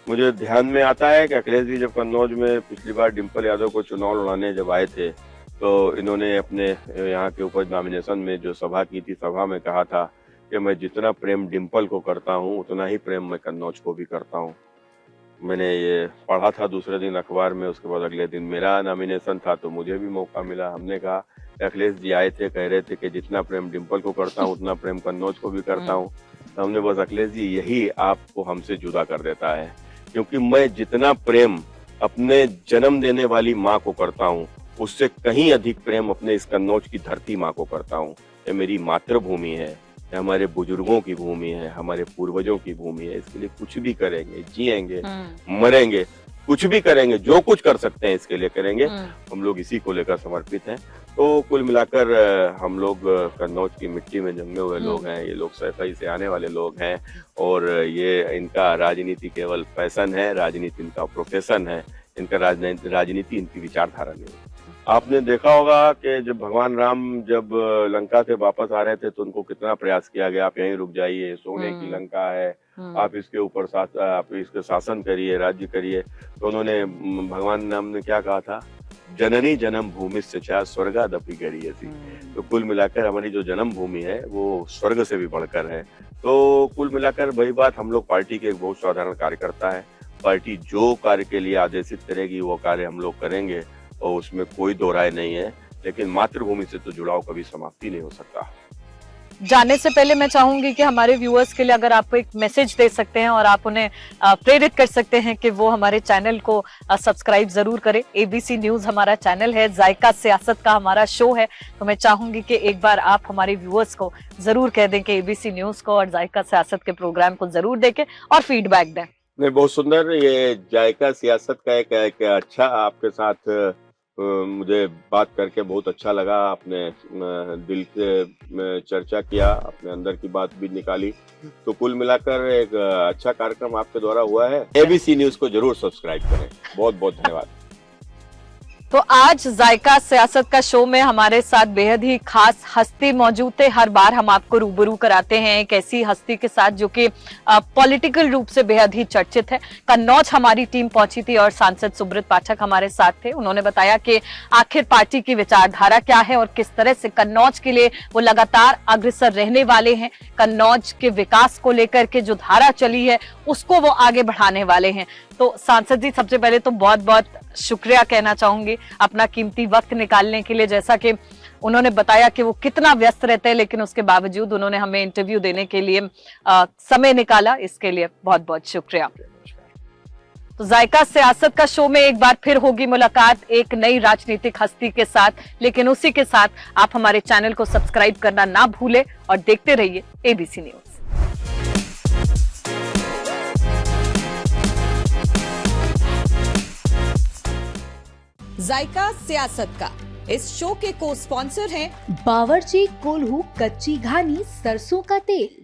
मुझे ध्यान में आता है कि अखिलेश जी जब कन्नौज में पिछली बार डिम्पल यादव को चुनाव लड़ाने जब आए थे, तो इन्होंने अपने यहाँ के ऊपर नॉमिनेशन में जो सभा की थी, सभा में कहा था कि मैं जितना प्रेम डिम्पल को करता हूँ उतना ही प्रेम मैं कन्नौज को भी करता हूँ। मैंने ये पढ़ा था दूसरे दिन अखबार में, उसके बाद अगले दिन मेरा नॉमिनेशन था तो मुझे भी मौका मिला। हमने कहा अखिलेश जी आए थे, कह रहे थे कि जितना प्रेम डिम्पल को करता हूँ उतना प्रेम कन्नौज को भी करता हूँ। तो हमने बस अखिलेश जी यही आपको हमसे जुदा कर देता है, क्योंकि मैं जितना प्रेम अपने जन्म देने वाली माँ को करता हूँ उससे कहीं अधिक प्रेम अपने इस कन्नौज की धरती माँ को करता हूँ। ये मेरी मातृभूमि है, ये हमारे बुजुर्गों की भूमि है, हमारे पूर्वजों की भूमि है। इसके लिए कुछ भी करेंगे, जिएंगे, मरेंगे, कुछ भी करेंगे, जो कुछ कर सकते हैं इसके लिए करेंगे। हम लोग इसी को लेकर समर्पित हैं। तो कुल मिलाकर हम लोग कन्नौज की मिट्टी में जन्मे हुए लोग हैं। ये लोग सफाई से आने वाले लोग हैं और ये इनका राजनीति केवल पैशन है, राजनीति इनका प्रोफेशन है, इनका राजनीति इनकी विचारधारा नहीं है। आपने देखा होगा कि जब भगवान राम जब लंका से वापस आ रहे थे तो उनको कितना प्रयास किया गया, आप यहीं रुक जाइए, सोने की लंका है, आप इसके ऊपर आप इसके शासन करिए, राज्य करिए। तो उन्होंने भगवान राम ने क्या कहा था, जननी जन्म भूमि से चाहे स्वर्गादपि गरीयसी। तो कुल मिलाकर हमारी जो जन्म भूमि है वो स्वर्ग से भी बढ़कर है। तो कुल मिलाकर वही बात, हम लोग पार्टी के एक बहुत साधारण कार्यकर्ता है। पार्टी जो कार्य के लिए आदेशित करेगी वो कार्य हम लोग करेंगे और उसमें कोई दो राय नहीं है। लेकिन मातृभूमि से तो जुड़ाव कभी समाप्ति नहीं हो सकता। जाने से पहले मैं चाहूंगी कि हमारे व्यूअर्स के लिए अगर आप एक मैसेज दे सकते हैं और आप उन्हें प्रेरित कर सकते हैं कि वो हमारे चैनल को सब्सक्राइब जरूर करें। एबीसी न्यूज हमारा चैनल है, जायका सियासत का हमारा शो है। तो मैं चाहूंगी कि एक बार आप हमारे व्यूअर्स को जरूर कह दें कि एबीसी न्यूज को और जायका सियासत के प्रोग्राम को जरूर देखें और फीडबैक दें। नहीं, बहुत सुंदर। ये जायका सियासत का एक अच्छा आपके साथ मुझे बात करके बहुत अच्छा लगा। आपने दिल से चर्चा किया, अपने अंदर की बात भी निकाली। तो कुल मिलाकर एक अच्छा कार्यक्रम आपके द्वारा हुआ है। एबीसी न्यूज को जरूर सब्सक्राइब करें। बहुत बहुत धन्यवाद। तो आज जायका सियासत का शो में हमारे साथ बेहद ही खास हस्ती मौजूद थे। हर बार हम आपको रूबरू कराते हैं एक ऐसी हस्ती के साथ जो कि पॉलिटिकल रूप से बेहद ही चर्चित है। कन्नौज हमारी टीम पहुंची थी और सांसद सुब्रत पाठक हमारे साथ थे। उन्होंने बताया कि आखिर पार्टी की विचारधारा क्या है और किस तरह से कन्नौज के लिए वो लगातार अग्रसर रहने वाले हैं। कन्नौज के विकास को लेकर के जो धारा चली है उसको वो आगे बढ़ाने वाले हैं। तो सांसद जी, सबसे पहले तो बहुत बहुत शुक्रिया कहना चाहूंगी अपना कीमती वक्त निकालने के लिए। जैसा कि उन्होंने बताया कि वो कितना व्यस्त रहते हैं, लेकिन उसके बावजूद उन्होंने हमें इंटरव्यू देने के लिए समय निकाला। इसके लिए बहुत बहुत शुक्रिया। तो जायका सियासत का शो में एक बार फिर होगी मुलाकात एक नई राजनीतिक हस्ती के साथ, लेकिन उसी के साथ आप हमारे चैनल को सब्सक्राइब करना ना भूलें और देखते रहिए एबीसी न्यूज। जायका सियासत का इस शो के को स्पॉन्सर हैं बावर्ची कोल्हू कच्ची घानी सरसों का तेल।